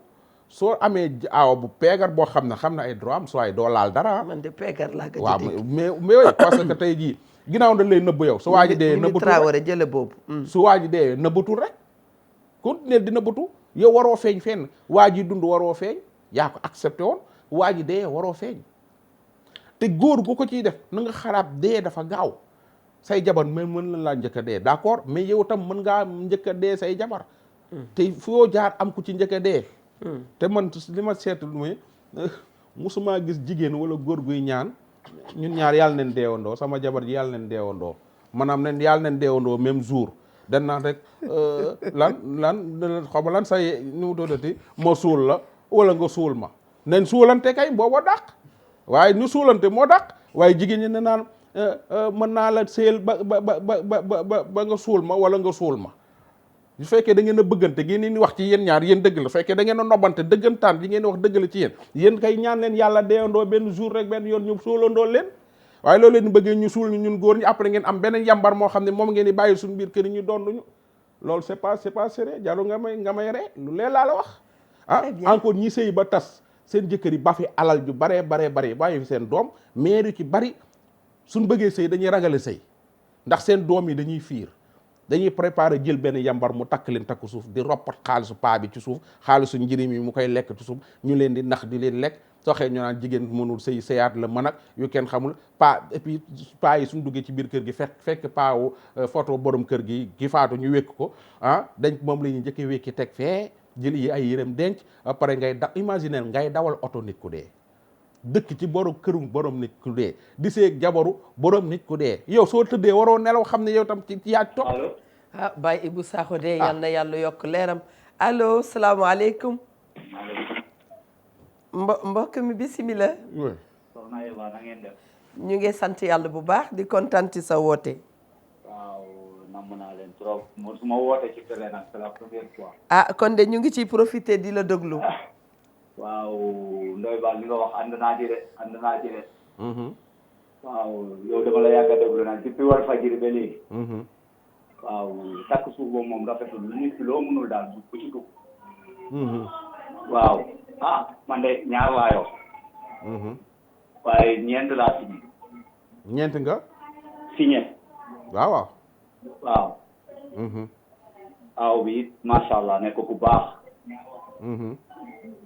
Speaker 2: soo amee aaw bu peegar boo xam ne ay droit am soo ay doo laal dara.
Speaker 1: man de peegar laa gëj a
Speaker 2: waaw
Speaker 1: dégg.
Speaker 2: mais parce que tey jii ginnaaw dañ lay nëbb yow. su waa ji dee nëbbatul
Speaker 1: Traoré jële boobu.
Speaker 2: su waa ji dee nëbbatul rek continuer di nëbbatu yow waroo feeñ fenn waa ji dund waroo feeñ yaa ko accepté woon waa ji dee waroo feeñ te góor gu ko ciy def na nga xalaat dee dafa gaaw say jabar mais mën na laa njëkk a dee d'accord mais yow tam mën ngaa njëkk a dee say jabar. te foo jaar am ku ci njëkk a dee. te man li ma seetlu mooy musuma gis jigéen wala góor guy ñaan ñun ñaar yàlla neen deewandoo sama jabar ji yàlla neen deewandoo maanaam yàlla neen deewandoo même jour dañ naan rek lan xaw ma lan say nu mu doodati ma suul la wala nga suul ma nen suulante kay booba dàq waaye ñu suulante moo dàq waaye jigéen ñi ne naan mën naa la séel ba nga suul ma wala nga suul ma bu fekkee da ngeen a bëggante ngeen di wax ci yéen ñaar yéen dëgg la fekkee da ngeen a nobante dëggantaan yi ngeen di wax dëgg la ci yéen kay ñaan leen yàlla deeyandoo benn jour rek benn yoon ñu sóolandoo leen waaye loolu leen bëggee ñu suul ñu ñun góor ñi après ngeen am beneen yambar moo xam ne moom ngeen di bàyyi suñu biir kër yi ñu donduñu loolu c'est pas sérieux jaru nga may ree lu lee laa la wax encore ñi sëy ba tas seen jëkkër yi ba fi alal ju baree bàyyi fi seen doom mais yu ci bari suñ bëggee sëy dañuy ragale sëy ndax seen doom yi dañuy fiir dañuy préparer jël benn yambar mu takk leen takku suuf di roppat xaalisu paa bi ci suuf xaalisu njirim yi mu koy lekk ci suuf ñu leen di nax di leen lekk soxee ñu naan jigéen mënul sëyaat la mën ak yu kenn xamul paa et puis paa yi suñ duggee ci biir kër gi fekk paawu photo borom kër gi faatu ñu wékk ko dañ moom la ñuy njëkkee wékki teg fee jël yi ay yërëm denc après imaginer ngay dawal oto nit ku dee dëkk ci këru borom nit ku dee di seeg jabaru borom nit ku dee yow soo tëddee waroo nelaw xam ne yow tam ci yaaj topp
Speaker 1: Baye Ibou Sakho de yal na yàlla yokk leeram allo salaamaaleykum mbokk mi bisimilah
Speaker 4: soxna Eva na ngeen def
Speaker 1: ñu ngi sant yàlla bu baax di kontaan ci sa woote
Speaker 4: waaw namm naa leen trop su ma woote ci télé nag c'est la première fois
Speaker 1: kon de ñu ngi ciy profité di la déglu
Speaker 4: waaw Ndoye Bane li nga wax ànd naa ci de waaw yow dama la yàgg a déglu nag depuis Walfadjri ba léegi waaw takk suuf boobu moom rafetul lu nit ki loo mënul daal bu ci dugg waaw man de ñaar laa yor waaye ñeent laa signé
Speaker 2: ñeent nga
Speaker 4: signé
Speaker 2: waaw
Speaker 4: waaw bi it macha allah nekk ku baax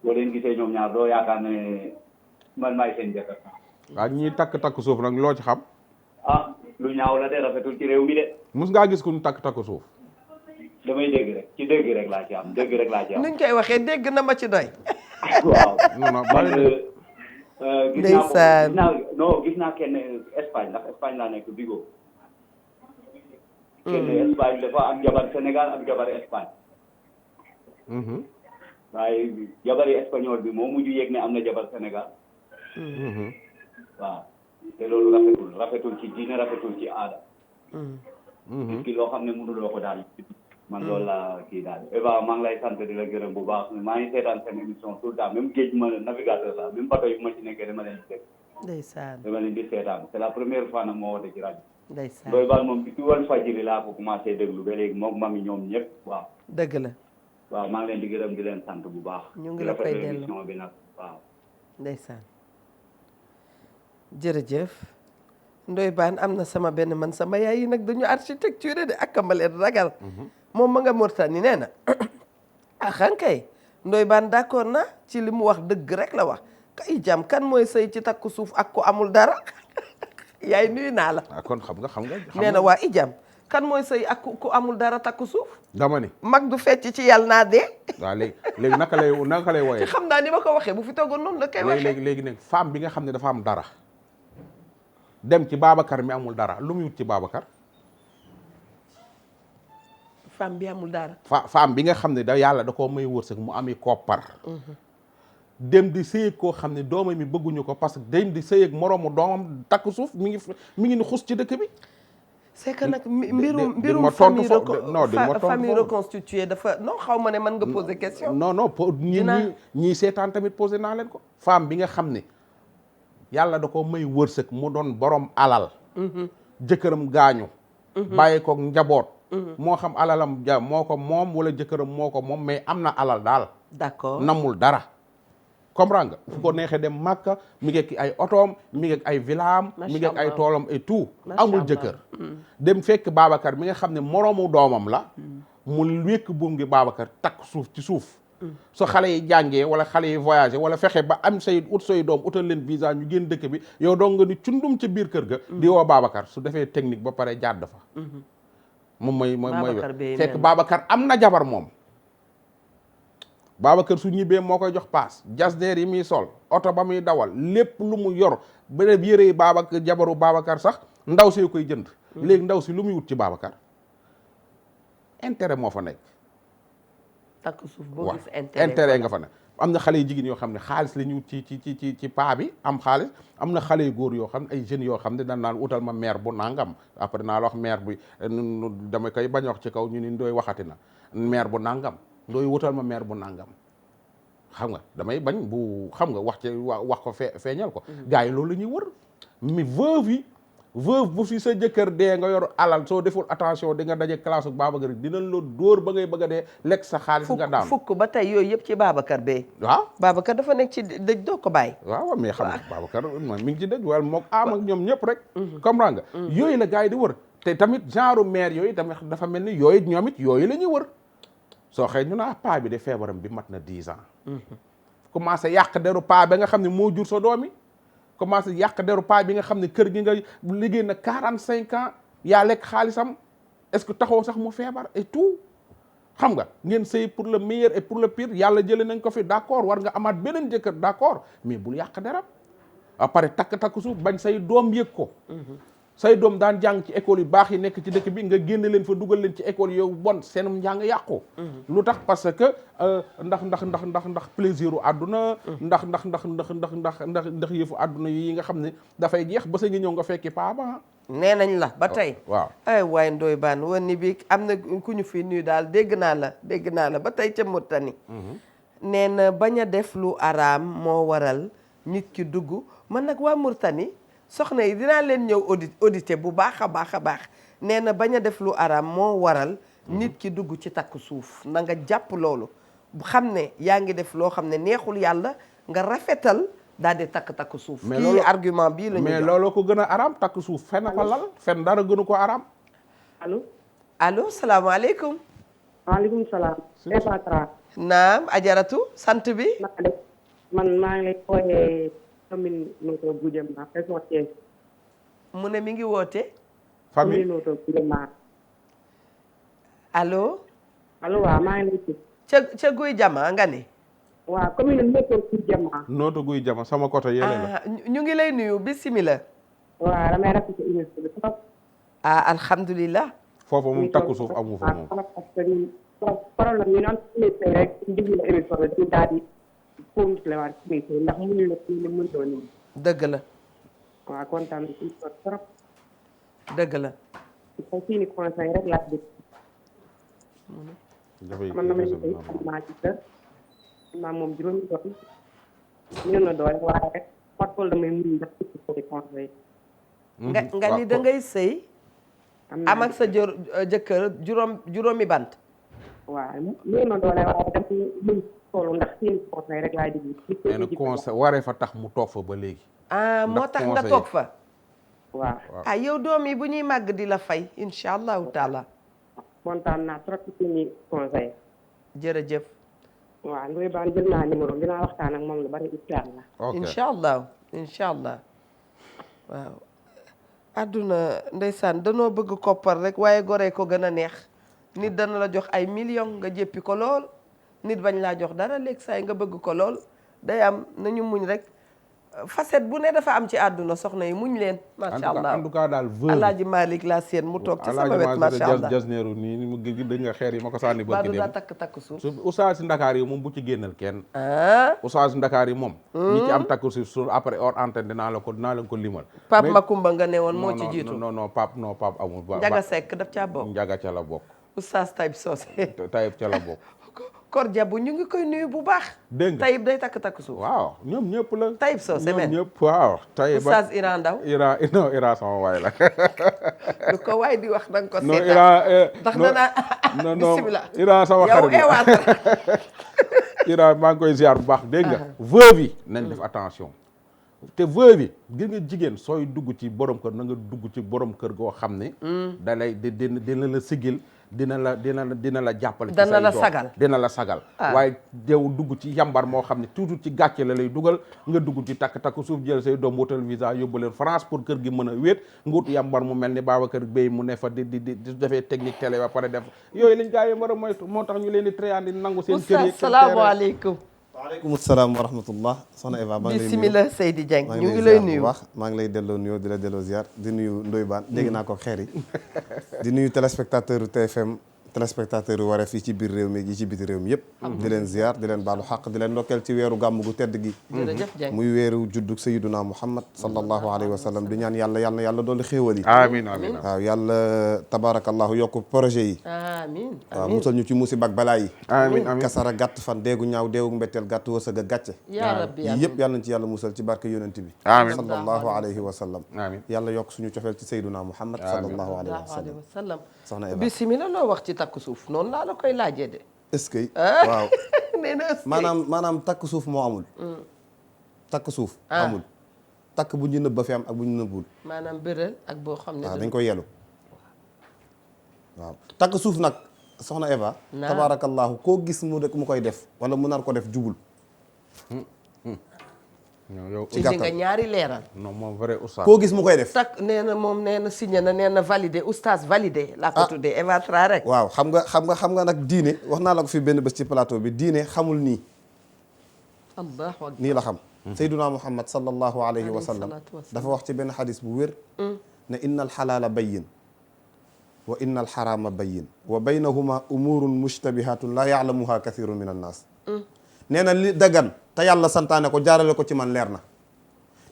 Speaker 4: boo leen gisee ñoom ñaar doo yaakaar ne man maay seen jëkkër
Speaker 2: waaw ñii takk suuf nag loo ci xam
Speaker 4: lu ñaaw la de rafetul ci réew mi de
Speaker 2: mus ngaa gis ku ñu takk suuf
Speaker 4: damay dégg rek ci dégg rek laa ci am
Speaker 1: nuñ koy waxee dégg na ma ci doy
Speaker 4: waaw
Speaker 2: non
Speaker 4: gis naa kenn Espagne ndax Espagne laa nekk Vigo kenn Espagne dafa am jabar Sénégal ak jabar Espagne waaye jabari espagnol bi moo mujj yéeg ne am na jabar Sénégal waaw te loolu rafetul ci diine rafetul ci aada nit ki loo xam ne mënuloo ko daal man loolu la kii daal Eva maa ngi lay sant di la gërëm bu baax maa ngi seetaan seen émission tout le temps même géej ma navigateur la même bateau yi ma ci nekkee dama leen di dégg
Speaker 1: ndeysaan
Speaker 4: dama leen di seetaan c'est la première fois nag moo woote ci rajo
Speaker 1: ndeysaan
Speaker 4: Ndoye Bane moom depuis Walfadjri laa ko commencé déglu ba léegi moom mami ñoom ñëpp waaw
Speaker 1: dëgg la
Speaker 4: waaw maa ngi leen di gërëm di leen sant bu baax
Speaker 1: ñu ngi la koy dellu
Speaker 4: émission bi nag waaw
Speaker 1: ndeysaan jërëjëf Ndoye Bane am na sama benn man sama yaay yi nag dañu architecture de ak ma leen ragal moom ma nga Mauritanie nee na xankay Ndoye Bane d'accord na ci li mu wax dëgg rek la wax kay jàmm kan mooy sëy ci takku suuf ak ku amul dara yaay nuyu naa la
Speaker 2: kon xam nga
Speaker 1: nee na waa ijam kan mooy sëy ak ku amul dara takku suuf
Speaker 2: dama ni
Speaker 1: mag du fecc ci yàlla naa dee
Speaker 2: waaw léegi naka lay wooyee
Speaker 1: xam naa ni ma ko waxee bu fi toogoon noonu la koy waxee
Speaker 2: léegi nag femme bi nga xam ne dafa am dara dem ci Babacar mi amul dara lu mu wut ci Babacar
Speaker 1: femme bi amul dara
Speaker 2: femme bi nga xam ne yàlla da koo may wërsëg mu ami koppar dem di sëy koo xam ne doomam mi bëgguñu ko parce que dem di sëy ak moroomu doomam takk suuf mi ngi ni xus ci dëkk bi
Speaker 1: c'est que nag mbirum famille reconstituée dafa non xaw ma ne mën nga poser question
Speaker 2: non ñii seetaan tamit posé naa leen ko femme bi nga xam ne yàlla da ko may wërsëg mu doon borom alal jëkkëram gaañu bàyyi ko njaboot moo xam alalam moo ko moom wala jëkkëram moo ko moom mais am na alal daal
Speaker 1: d'accord
Speaker 2: namul dara comprendre nga fu ko neexee dem Makka mi ngi ay otoom mi ngi ay villaam mi ngi ay toolam et tout amul jëkkër dem fekk Babacar mi nga xam ne moroomu doomam la mu wékk buum gi Babacar takk suuf ci suuf so xale yi jàngee wala xale yi voyagé wala fexe ba am say doom utal leen visa ñu génn dëkk bi yow dong nga ni cundum ca biir kër ga di woo Babacar su defee technique ba pare jàdd fa moom mooy fekk Babacar am na jabar moom Babacar su ñibbee moo koy jox paas jasneer yi muy sol oto ba muy dawal lépp lu mu yor beneen yére yi jabaru Babacar sax ndaw si koy jënd léegi ndaw si lu muy wut ci Babacar intérêt moo fa nekk
Speaker 1: takk suuf boo gis
Speaker 2: intérêt nga fa nekk am na xale yu jigéen yoo xam ne xaalis la ñu wut ci paa bi am xaalis am na xale yu góor yoo xam ne ay jeunes yoo xam ne dañ naan utal ma maire bu nangam après naa la wax maire bi dama koy bañ wax ci kaw ñu ni ndooy waxati na maire bu nangam ndooy wutal ma maire bu nangam xam nga damay bañ bu xam nga wax ko feeñal ko gars yi loolu la ñuy wër mais veuve bu fi sa jëkkër dee nga yor alal soo deful attention di nga daje classe ak Babacar dinañ la dóor ba ngay bëgg a dee lekk sa xaalis nga daan
Speaker 1: fukk ba tey yooyu yëpp ci Babacar bee
Speaker 2: waaw
Speaker 1: Babacar dafa nekk ci dëj doo ko bàyyi
Speaker 2: waaw mais xam nga Babacar mi ngi ci dëj wala mook am ak ñoom ñëpp rek comprendre nga yooyu la gars yi di wër te tamit genre maire yooyu tamit dafa mel ni yooyu ñoom it yooyu la ñuy wër soo xëy ñu naa paa bi de feebaram bi mat na 10 ans commencé yàq deru paa ba nga xam ne moo jur sa doom yi commencé yàq deru paa bi nga xam ne kër gi nga liggéey na 45 ans yaa lekk xaalisam est-ce que taxaw sax mu feebar et tout xam nga ngeen sëy pour le meilleur et pour le pire yàlla jëlee nañ ko fi d'accord war nga amaat beneen jëkkër d'accord mais bul yàq deram ba pare takk suuf bañ say doom yëg ko say doom daan jàng ci école yu baax yi nekk ci dëkk bi nga génne leen fa dugal leen ci école yow bon seenum njàng yàqu lu tax parce que ndax plaisir u àdduna ndax yëfu àdduna yi nga xam ne dafay jeex ba sa ngi ñëw nga fekki paaba
Speaker 1: nee nañ la ba tey
Speaker 2: waaw
Speaker 1: ay waay Ndoye Bane wan ni bi am na ku ñu fi nuyu daal dégg naa la ba tey ca Mauritanie nee na bañ a def lu araam moo waral nit ki dugg man nag waa Mauritanie soxna yi dinaa leen ñëw audité bu baax a baax nee na bañ a def lu araam moo waral nit ki dugg ci takk suuf na nga jàpp loolu xam ne yaa ngi def loo xam ne neexul yàlla nga rafetal daal di takk suuf
Speaker 2: mais
Speaker 1: kii
Speaker 2: loolu
Speaker 1: argument bii la ñu
Speaker 2: mais loolu ko gën a araam takk suuf fen ko lal fen dara gënu ko araam
Speaker 3: allo
Speaker 1: salaamaaleykum
Speaker 3: waaleykum salaam Eva Tra
Speaker 1: naam ajaratu sant bi
Speaker 3: man maa ngi lay wooyee commune Notto Goudiama région Thiès
Speaker 1: mu ne mi ngi woote
Speaker 2: famille
Speaker 3: commune Notto Goudiama
Speaker 1: allo
Speaker 3: waaw maa ngi lay
Speaker 1: ca Guy Jama nga ne
Speaker 3: waaw commune Notto Goudiama
Speaker 2: Notto Goudiama sama côté yële la
Speaker 1: ñu ngi lay nuyu bismillah
Speaker 3: waaw damay rafetlu émission bi trop
Speaker 1: alhamdulilah
Speaker 2: foofu moom takku suuf amu fa moom
Speaker 3: parce que problème ñu naan émission rek diglu la émission bi dañu daal di continué waat ci émission ndax mënuñu la ñu mën doon nii
Speaker 1: dëgg la
Speaker 3: waaw kontaan na ci trop
Speaker 1: dëgg la
Speaker 3: ko fii ni conseil rek laa dégg man na ma ñu maa ci kër maa moom juróomi doom ñu na doole waaye rek parfois damay mënuñ ndax ci côté conseil
Speaker 1: nga ni da ngay sëy am ak sa jëkkër juróomi bant
Speaker 3: waaw ñu na doole waaye dama mën toolu ndax seen conseil rek laay déglu
Speaker 2: nee na conseil waree fa tax mu toog fa ba léegi
Speaker 1: moo tax nga toog fa
Speaker 3: waaw
Speaker 1: yow doom yi bu ñuy màgg di la fay incha allahu taala
Speaker 3: kontaan naa trop ci suñu conseil
Speaker 1: jërëjëf
Speaker 3: waaw Ndoye Bane jël naa numéro dinaa waxtaan ak moom lu bari incha allah
Speaker 1: incha allah waaw adduna ndeysaan danoo bëgg koppar rek waaye goree ko gën a neex nit dana la jox ay millions nga jéppi ko lool nit bañ laa jox dara léegi saay nga bëgg ko lool day am nañu muñ rek facette bu ne dafa am ci àdduna soxna yi muñ leen macha allah
Speaker 2: en tout cas daal veuve
Speaker 1: alaaji Malick laa seen mu toog ci sama wet macha allah
Speaker 2: jasneeru nii mu dëgg nga xeer yi ma ko sànni ba
Speaker 1: daa takk suuf
Speaker 2: oustaz si Ndakaar yi moom bu ci génnal kenn oustaz si Ndakaar yi moom ñi ci am takk suuf su après hors antenne dinaa la ko limal
Speaker 1: Pape Makumba nga ne woon moo ci jiitu
Speaker 2: non Pape amul
Speaker 1: Njaga Seck daf caa bokk
Speaker 2: Njaga ca la bokk
Speaker 1: oustaz Taïb Socé
Speaker 2: Taïb ca la bokk
Speaker 1: Kor Jabu ñu ngi koy nuyu bu baax.
Speaker 2: dégg nga
Speaker 1: Taïb day takk suuf.
Speaker 2: waaw ñoom ñëpp la.
Speaker 1: Taïb Socé men
Speaker 2: ñoom ñëpp waaw. Taïb
Speaker 1: Oustaz Iran Ndaw.
Speaker 2: Iran sama waay la.
Speaker 1: lu ko waay di wax da nga ko
Speaker 2: non
Speaker 1: seetaan. ndax danaa bisimilah.
Speaker 2: Iran sama xarit
Speaker 1: yow
Speaker 2: Iran maa ngi koy ziar bu baax dégg nga. veuve yi nañ def attention. te veuve yi gis nga jigéen sooy dugg ci borom kër na nga dugg ci borom kër goo xam ne. da lay dina la sigil. dina la jàppale.
Speaker 1: dina la sagal
Speaker 2: dina la sagal. waaye dew dugg ci yambar moo xam ne toujours ci gàcce la lay dugal nga dugg ci takk suuf jël say doom wutal visa yóbbu leen France pour kër gi mën a wéet nga wut yambar mu mel ni Babacar Bey mu ne fa di defee technique télé ba pare def yooyu lañ gaa yi war a moytu moo tax ñu leen di tréandi nangu seen kër yi.
Speaker 1: salaamaaleykum.
Speaker 5: waaleykum salaam wa rahmatullah soxna Eva maa ngi lay nuyu
Speaker 1: bismillah Seydi Dieng ñu ngi lay nuyu
Speaker 5: maa ngi lay delloo nuyoo di la delloo ziar di nuyu Ndoye Bane dégg naa ko xeer yi di nuyu téléspectateur TFM téléspectateurs yu Wareef fii ci biir réew mi yi ci biti réew mi yëpp di leen ziar di leen baalu xaq di leen ndokkeel ci weeru gàmm gu tedd gi muy weeru juddug Sayyiduna Muhammad sallallahu alayhi wa sallam di ñaan yàlla dooli xéewal yi
Speaker 2: amiin amiin
Speaker 5: waaw yàlla tabarakallahu yokk projet yi
Speaker 1: amiin
Speaker 5: waaw musal ñu ci musiba ak balaa yi
Speaker 2: amiin amiin
Speaker 5: kasara gàtt fan deegu ñaaw deegu mbetteel gàtt wërsëg a gàcce
Speaker 1: yaa rabbi
Speaker 5: yii yëpp yàlla nañ ci yàlla musal ci barke yonent bi
Speaker 2: amiin
Speaker 5: sallallahu alayhi wa sallam
Speaker 2: amiin
Speaker 5: yàlla yokk suñu cofeel ci Sayyiduna Muhammad sallallahu alayhi wa sallam soxna Eva
Speaker 1: bismillah loo wax ci takk suuf noonu laa la koy laajee de
Speaker 5: est-ce que waaw
Speaker 1: nee na est-ce que
Speaker 5: maanaam takk suuf moo amul takk suuf amul takk bu ñu nëbb ba fi am ak bu ñu nëbbul
Speaker 1: maanaam bëral ak boo xam ne
Speaker 5: waaw dañ koy yelu waaw takk suuf nag soxna Eva tabarakallahu koo gis mu koy def wala mu nar ko def jubul
Speaker 2: yow
Speaker 5: ci
Speaker 1: indi nga
Speaker 5: gàttal
Speaker 1: ñaari leeral
Speaker 2: non moom vrai oustaz
Speaker 5: koo gis mu koy def
Speaker 1: takk nee na moom nee na signé na nee na validé oustaz validé laa ko tuddee Eva Tra rek
Speaker 5: waaw xam nga nag diine wax naa la ko fi benn bés ci plateau bi diine xamul nii
Speaker 1: allahu akbar
Speaker 5: nii la xam sayduna muhammad sallallahu alayhi wa sallam dafa wax ci benn xadis bu wér ne inna alxalaala bayyin wa inna alxaraama bayyin wa baynahuma umurun mushtabihatun la yaalamuha kathirun min annaas nee na li dagan te yàlla santaane ko jaarale ko ci man leer na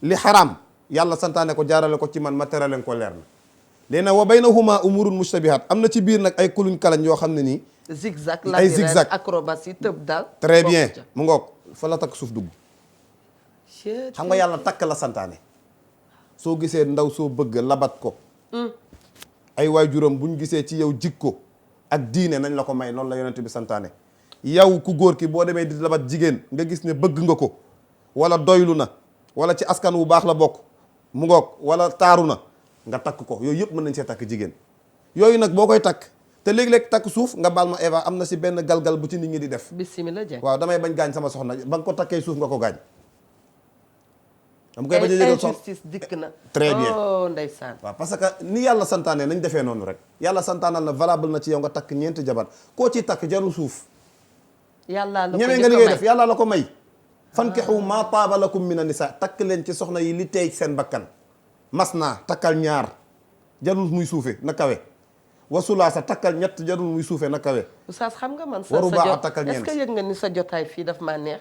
Speaker 5: li xaraam yàlla santaane ko jaarale ko ci man ma teraleen ko leer na léegi nag wa baynahuma umurun mushtabihat am na ci biir nag ay kuluñ kalañ yoo xam ne nii
Speaker 1: zigzag
Speaker 5: ay zigzag
Speaker 1: acrobatie tëb daal
Speaker 5: très bien mu ngoog fa la takk suuf dugg xam nga yàlla takk la santaane soo gisee ndaw soo bëgg labat ko ay waajuram buñ gisee ci yow jikko ak diine nañ la ko may loolu la yonent bi santaane yow ku góor ki boo demee di labat jigéen nga gis ne bëgg nga ko wala doylu na wala ci askan wu baax la bokk mu ngoog wala taaru na nga takk ko yooyu yëpp mën nañ see takk jigéen yooyu nag boo koy takk te léegi-léeg takk suuf nga baal ma Eva am na si benn galgal bu ci nit ñi di def
Speaker 1: bismillah Dieng
Speaker 5: waaw damay bañ gaañ sama soxna ba nga ko takkee suuf nga ko gaañ dama koy bañ a yëgal
Speaker 1: injustice dikk na
Speaker 5: très bien
Speaker 1: oh ndeysaan
Speaker 5: waaw parce que ni yàlla santaane nañ defee noonu rek yàlla santaanal na valable na ci yow nga takk ñeenti jabar koo ciy takk jarul suuf
Speaker 1: yàlla la ko
Speaker 5: ñemee nga li ngay def yàlla la ko may fankixu maa taaba lakum mina nisa takk leen ci soxna yi li teey seen bakkan mas naa takkal ñaar jarul muy suufe na kawe wasulaa sa takkal ñett jarul muy suufe na kawe
Speaker 1: oustaz xam nga man
Speaker 5: waru baax a
Speaker 1: jot
Speaker 5: takkal
Speaker 1: est-ce
Speaker 5: ñeent
Speaker 1: que yëg nga ni sa jotaay fii daf maa neex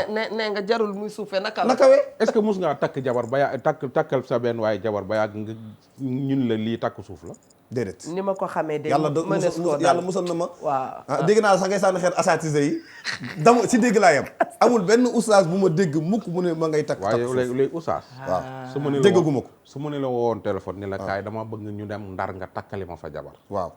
Speaker 1: ne nga jarul muy suufee naka
Speaker 5: na kawe
Speaker 2: est-ce que mus ngaa takk jabar ba yaa takkal sa benn waaye jabar ba yàgg nga ñun la lii takk suuf la
Speaker 5: déedéet
Speaker 1: ni ma ko xamee de
Speaker 5: yàlla musal na ma
Speaker 1: waaw
Speaker 5: dégg naa sax ngay sànni xeet asatise yi dama si dégg laa yam amul benn oustaz bu ma dégg mukk mu ne ma ngay takk
Speaker 2: waaye léegi oustaz
Speaker 5: waaw
Speaker 2: su ma ne la
Speaker 5: déggaguma ko
Speaker 2: su ma ne la woowoon téléphone ni la kaay dama bëgg ñu dem ndar nga takkali ma fa jabar
Speaker 5: waaw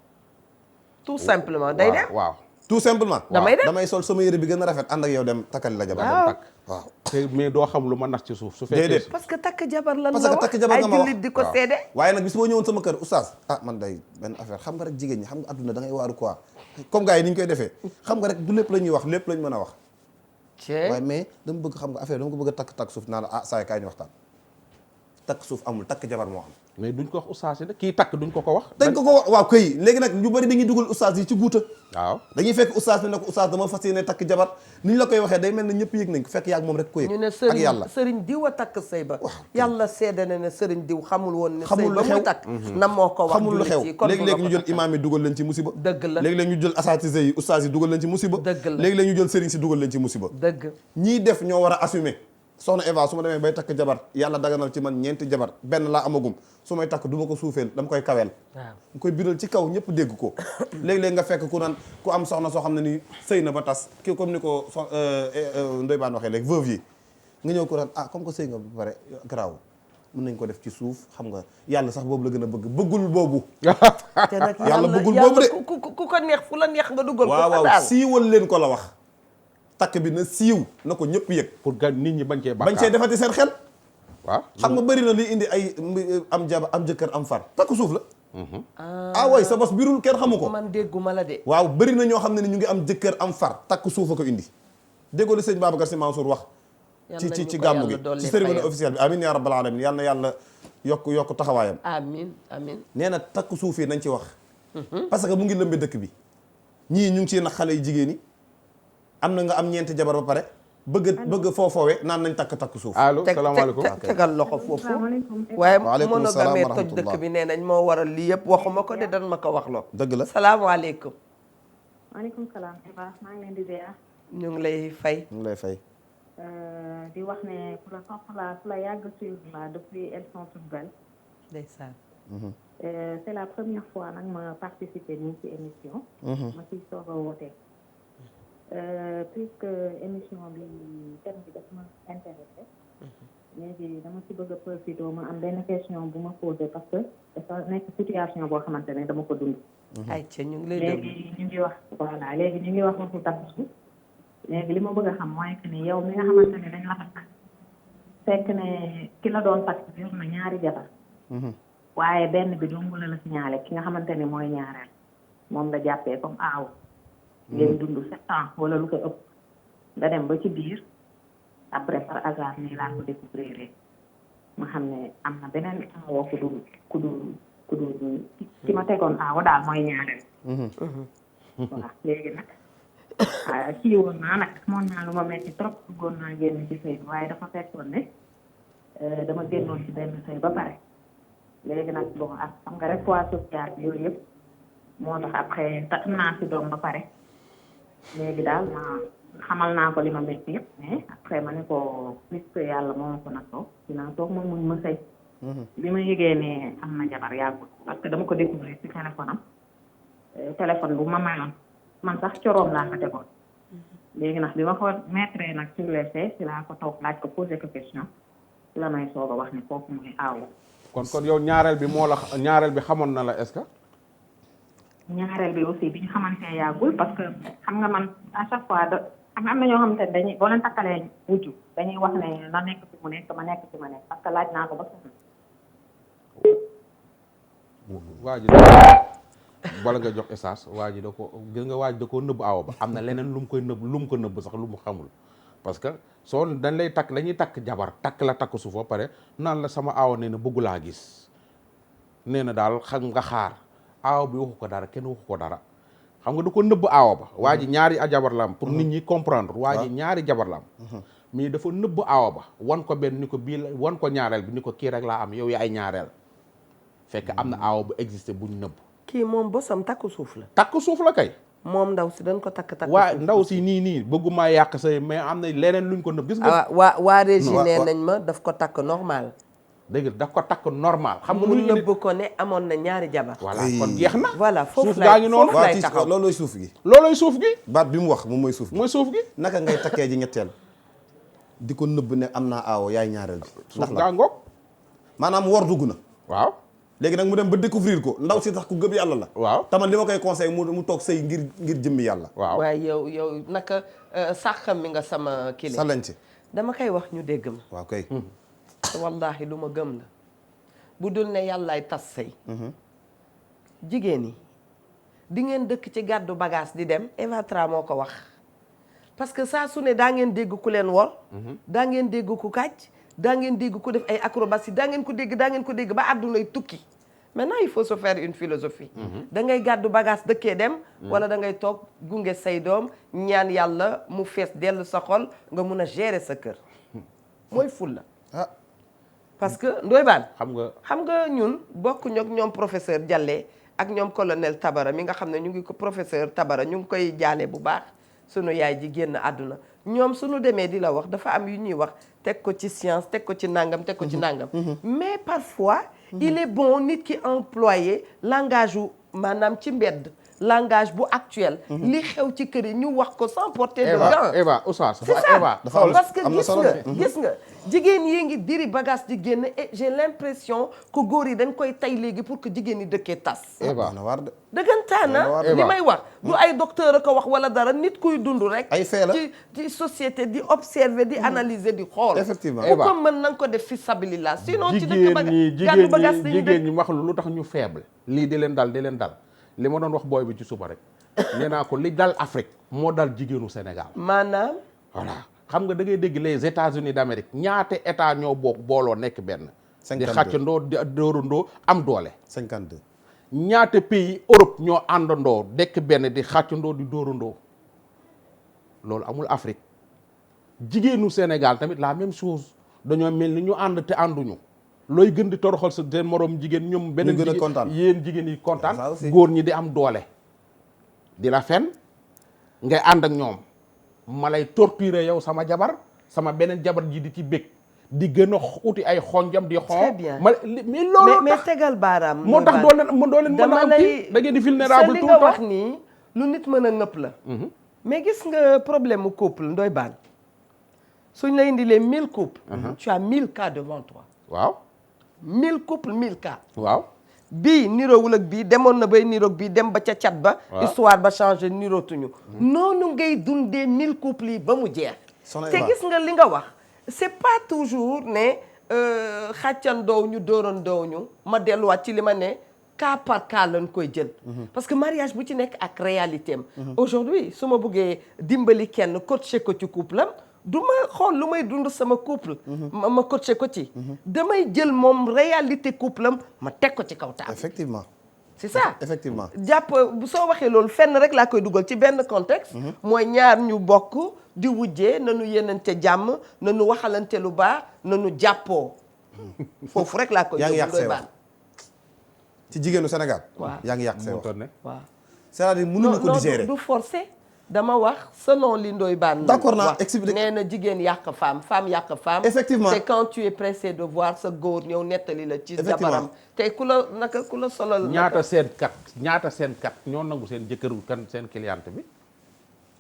Speaker 1: tout simplement day dem
Speaker 2: waaw
Speaker 5: tout simplement
Speaker 1: damay
Speaker 5: sol sama yére bi gën a rafet ànd ak yow dem takkali la jabar
Speaker 1: waaw
Speaker 2: takk waaw te mais doo xam lu ma nax ci suuf su fekkee
Speaker 1: parce que takk jabar lan
Speaker 5: parce que takk jabar nga ma wax
Speaker 1: ay jullit di ko seede
Speaker 5: waaye nag bis boo ñëwoon sama kër oustaz man day benn affaire xam nga rek jigéen ñi xam nga adduna da ngay waaru quoi comme gars yi ni ñu koy defee xam nga rek du lépp la ñuy wax lépp lañ mën a wax waaye mais dama bëgg xam nga affaire dama ko bëgg a takk suuf naa la saa yi kaay ñu waxtaan takk suuf amul takk jabar moo am
Speaker 2: mais duñ ko wax oustaz yi de kii takk duñ ko wax
Speaker 5: dañ ko wax waaw këy léegi nag ñu bëri dañuy dugal oustaz yi ci guuta
Speaker 2: waaw
Speaker 5: dañuy fekk oustaz bi ne ko oustaz dama fas yéene takk jabar ni ñu la koy waxee day mel ne ñëpp yëg nañ ko fekk yaag moom rek ko yëg
Speaker 1: ñu ne
Speaker 5: ak yàlla
Speaker 1: sëriñ diw a takk sëy ba yàlla seede na ne sëriñ diw xamul woon ne
Speaker 5: xamul
Speaker 1: sëy ba muy takk na moo ko wax
Speaker 5: xamul lu xew léegi-léegi ñu jël imaam yi dugal leen ci musiba
Speaker 1: dëgg la
Speaker 5: léegi-léegi ñu jël asatise yi oustaz yi dugal leen ci musiba
Speaker 1: dëgg la
Speaker 5: léegi-léegi ñu jël sëriñ si dugal leen ci musiba
Speaker 1: dëgg
Speaker 5: ñii def ñoo war a assumer soxna Eva su ma demee bay takk jabar yàlla daganal ci man ñeenti jabar benn laa amagum su may takk du ma ko suufeel dama koy kaweel mu koy biral ci kaw ñëpp dégg ko léegi-léegi nga fekk ku naan ku am soxna soo xam ne ni sëy na ba tas kii comme ni ko Ndoye Bane waxee léegi veuve yi nga ñëw ko naan comme que sëy nga ba pare garaaw mën nañ ko def ci suuf xam nga yàlla sax boobu la gën a bëggul boobu
Speaker 1: te nag
Speaker 5: yàlla bëggul boobu de
Speaker 1: ku ko neex fu la neex nga dugal ko
Speaker 5: waaw siiwal leen ko la wax takk bi na siiw na ko ñëpp yëg
Speaker 2: pour que nit ñi bañ cee bàkkaar
Speaker 5: bañ cee defati seen xel
Speaker 2: waaw
Speaker 5: xam nga bëri na li indi ay am jabar am jëkkër am far takk suuf la way sa bos birul kenn xamu ko
Speaker 1: man dégguma la de
Speaker 5: waaw bëri na ñoo xam ne ni ñu ngi am jëkkër am far takk suuf a ko indi déggoo li sëñ Babacar Sy Mansour wax ci gàmmu gi ci cérémonie officielle bi amin ya rabbal alamin yal na yàlla yokk taxawaayam
Speaker 1: amin
Speaker 5: nee na takk suuf yi nañ ci wax parce que mu ngi lëmbe dëkk bi ñii ñu ngi ci nag xale yi jigéen yi am na nga am ñeenti jabar ba pare bëgg foofoowe naan nañ takk suuf
Speaker 2: allo salaamaaleykum
Speaker 1: tegal loxo foofu waaye
Speaker 5: waaleykum salaam
Speaker 1: monogamie
Speaker 5: wa
Speaker 1: toj
Speaker 5: rahmatullah
Speaker 1: dëkk bi nee nañ moo waral lii yëpp waxuma ko de dan ma ko wax loo
Speaker 5: dëgg la
Speaker 1: salaamaaleykum
Speaker 6: maaleykum salaam Eva maa ngi leen di ziar.
Speaker 1: ñu ngi lay fay.
Speaker 5: ñu ngi lay fay.
Speaker 6: di wax ne ku la topp la ku la yàgg suivre la depuis elles sont toutes belles.
Speaker 1: ndeysaan.
Speaker 6: C'est la première fois nag ma participer nii ci émission. ma ciy soog a woote. puisque émission bi thème bi daf ma intéressé. léegi dama ci bëgg a profité ma am benn question bu ma posé parce que dafa nekk situation boo xamante ne dama ko dund.
Speaker 1: ayca ñu ngi lay déglu
Speaker 6: léegi ñu ngi wax voilà léegi ñu ngi wax waxu takku. léegi li ma bëgg a xam mooy que ni yow mi nga xamante ne dañ la takk fekk ne ki la doon takk yor na ñaari jabar. waaye benn bi dong la signalé ki nga xamante ne mooy ñaareel moom la jàppee comme aaw. ngeen dund 7 ans wala lu ko ëpp. nga dem ba ci biir après par hasard nii laa ko découvrir ma xam ne am na beneen aawoo ku dul ki ma tegoon aawo daal mooy ñaareel. voilà léegi nag kii woon naa nag moon naa lu ma metti trop bëggoon naa génn ci sëy waaye dafa fekkoon ne dama génnoon ci benn sëy ba pare. léegi nag bon ak xam nga rek poids social bi yooyu yëpp moo tax après takk naa si doom ba pare léegi daal ma xamal naa ko li ma métti yëpp mais après ma ne ko puisque yàlla moo ma ko nattoo dinaa toog ma muñ ma sëy bi ma yëgee ne am na jabar yàggul parce que dama ko découvrir si téléphone am téléphone bu ma mayoon man sax coroom laa ko tegoon léegi nag bi ma ko mettre nag sur les faits si laa ko toog laaj ko posé ko question si la may soog a wax ne kooku mooy aawu.
Speaker 2: kon yow ñaareel bi xamoon na la est-ce que.
Speaker 6: ñaareel bi aussi bi ñu xamante ne yàggul parce que xam nga man à chaque fois am na ñoo xamante ne dañuy boo leen takkalee wujju dañuy wax ne na nekk fi mu nekk ma nekk fi ma nekk parce que laaj naa ko ba sonn.
Speaker 2: waa ji bala nga jox essence waa ji da ko gis nga waa ji da koo nëbb aaw ba am na leneen lu mu ko nëbb sax lu mu xamul parce que soo dañ lay takk dañuy takk jabar takk la takk suuf ba pare naan la sama aaw nee na bëggu laa gis nee na daal xam nga xaar aaw bi waxu ko dara kenn waxu ko dara xam nga da ko nëbb aaw ba waa ji ñaari jabar la am pour nit ñi comprendre waa ji ñaari jabar la am mais dafa nëbb aaw ba wan ko benn ni ko bii la wan ko ñaareel bi ni ko kii rek laa am yow yaay ñaareel fekk am na aaw bu existé buñ nëbb
Speaker 1: kii moom bosam takku suuf la.
Speaker 2: takku suuf la kay.
Speaker 1: moom ndaw si dañ ko takk
Speaker 2: waa ndaw si nii bëgguma yàq say mais am na leneen luñ ko nëbb gis nga.
Speaker 1: waa régie nee nañ ma daf ko takk normal.
Speaker 2: dëgg daf ko takk normal. xam nga
Speaker 1: mu nëbb ko ne amoon na ñaari jabar.
Speaker 2: voilà kon jeex na.
Speaker 1: voilà foofu
Speaker 2: gaa ngi noonu
Speaker 1: lay taxaw
Speaker 5: loolooy suuf gi.
Speaker 2: loolooy suuf gi.
Speaker 5: baat bi mu wax moom mooy suuf gi.
Speaker 2: mooy suuf gi.
Speaker 5: naka ngay takkee ji ñetteel di ko nëbb ne am naa aawo yaay ñaareel bi.
Speaker 2: suuf gaa ngoog.
Speaker 5: maanaam wor dugg na.
Speaker 2: waaw.
Speaker 5: léegi nag mu dem ba découvrir ko ndaw si tax ku gëm yàlla la.
Speaker 2: waaw
Speaker 5: taman li ma koy conseil mu toog sëy ngir jëmmi yàlla.
Speaker 2: waaw
Speaker 1: waaye yow naka sàqam mi nga sama kili
Speaker 5: sa lañ ci
Speaker 1: dama koy wax ñu dégg ma.
Speaker 5: waaw kay.
Speaker 1: wallaahi lu ma gëm la bu dul ne yàllaay tas sëy jigéen yi di ngeen dëkk ci gàddu bagage di dem Eva Tra moo ko wax parce que saa su ne daa ngeen dégg ku leen wor daa ngeen dégg ku kàcc daa ngeen dégg ku def ay acrobatie daa ngeen ko dégg ba àddunay tukki maintenant il faut se faire une philosophie da ngay gàddu bagage dëkkee dem wala da ngay toog gunge say doom ñaan yàlla mu fees dellu sa xol nga mun a gérer sa kër mooy fulla parce que Ndoye Bane xam nga ñun bokk ñoog ñoom professeur Diallé ak ñoom colonel Tabara mi nga xam ne ñu ngi ko professeur Tabara ñu ngi koy jaale bu baax sunu yaay ji génn àdduna ñoom suñu demee di la wax dafa am yu ñuy wax teg ko ci science teg ko ci nangam teg ko ci nangam mais parfois il est bon nit ki employé langage u maanaam ci mbedd langage bu actuel li xew ci kër yi ñu wax ko sans porter de gants
Speaker 2: Eva Oustaz
Speaker 1: c'est ça parce que
Speaker 5: am
Speaker 1: gis nga jigéen yi ngi diri bagage di génn et j'ai l'impression que góor yi dañ koy tay léegi pour que jigéen yi dëkkee tas
Speaker 2: Eva
Speaker 5: na war de
Speaker 1: dëggantaan li may wax du ay docteur a ko wax wala dara nit kuy dund rek
Speaker 5: ay fee la
Speaker 1: ci société di observer di analyser di xool
Speaker 5: effectivement
Speaker 1: ku ko mën na nga ko def fi sabilillah sinon ci dëkk gàddu bagage
Speaker 2: jigéen ñi wax lu tax ñu faible lii di leen dal li ma doon wax booy bi ci suba rek nee naa ko li dal Afrique moo dal jigéenu Sénégal
Speaker 1: maanaam
Speaker 2: voilà xam nga da ngay dégg les États-Unis d'Amérique ñaata état ñoo booloo nekk benn di xàccandoo di dóorandoo am doole
Speaker 5: 52
Speaker 2: ñaata pays Europe ñoo àndandoo dekk benn di xàccandoo di dóorandoo loolu amul Afrique jigéenu Sénégal tamit la même chose dañoo mel ni ñu ànd te ànduñu looy gën di toroxal sa seen morom jigéen ñoom beneen
Speaker 5: gën a kontaan
Speaker 2: yéen jigéen yi kontaan góor ñi di am doole di la fen ngay ànd ak ñoom ma lay torturer yow sama jabar sama beneen jabar ji di ci bég di gën a uti ay xonjam di xoo
Speaker 1: Très bien.
Speaker 2: mais loolu
Speaker 1: mais
Speaker 2: tax
Speaker 1: tegal baaraam.
Speaker 2: moo tax doo leen mën a am kii da ngeen di vulnérable
Speaker 1: li
Speaker 2: tout
Speaker 1: nga
Speaker 2: le temps
Speaker 1: wax nii lu nit mën a ngëpp la. mais gis nga problème mu couple Ndoye Bane suñ la indilee 1000 couples. tu as 1000 cas devant toi.
Speaker 2: waaw
Speaker 1: 1000 couples 1000 cas.
Speaker 2: waaw
Speaker 1: bii niroowul ak bii demoon na bay niroog bii dem ba ca cat ba.
Speaker 2: waaw
Speaker 1: histoire ba changé nirootuñu. noonu ngay dundee 1000 couples yi ba mu jeex. te gis nga li nga wax c'est pas toujours ne xàccandoow ñu dóorandoow ñu ma delluwaat ci li ma ne cas par cas lañ koy jël. parce que mariage bu ci nekk ak réalité am. aujourd'hui su ma bëggee dimbali kenn coacher ko ci couple am du ma xool lu may dund sama couple. ma coacher ko ci. damay jël moom réalité couple am ma teg ko ci kaw taal.
Speaker 5: effectivement
Speaker 1: c'est ça
Speaker 5: effectivement
Speaker 1: jàpp bu soo waxee loolu fenn rek laa koy dugal ci benn contexte. mooy ñaar ñu bokk di wujjee nanu yéenante jàmm nanu waxalante lu baax nanu jàppoo. foofu rek laa koy
Speaker 5: yaa ngi yàq
Speaker 1: Ndoye
Speaker 5: say wax
Speaker 1: Bane.
Speaker 5: ci jigéenu Sénégal.
Speaker 1: waaw
Speaker 5: yaa ngi yàq say wax.
Speaker 1: waaw
Speaker 5: c'est-à-dire mënuñu ko digérer.
Speaker 1: du forcé dama wax selon li Ndoye Bane.
Speaker 5: D'accord naa
Speaker 1: wax.
Speaker 5: expliqué
Speaker 1: nee na jigéen yàq femme femme yàq femme.
Speaker 5: Effectivement.
Speaker 1: c'est quand tu es pressé de voir sa góor ñëw nettali la ci
Speaker 5: Effectivement.
Speaker 1: jabaram te ku la naka ku la solal.
Speaker 2: ñaata seen kat ñoo nangu seen jëkkëru kan seen cliente bi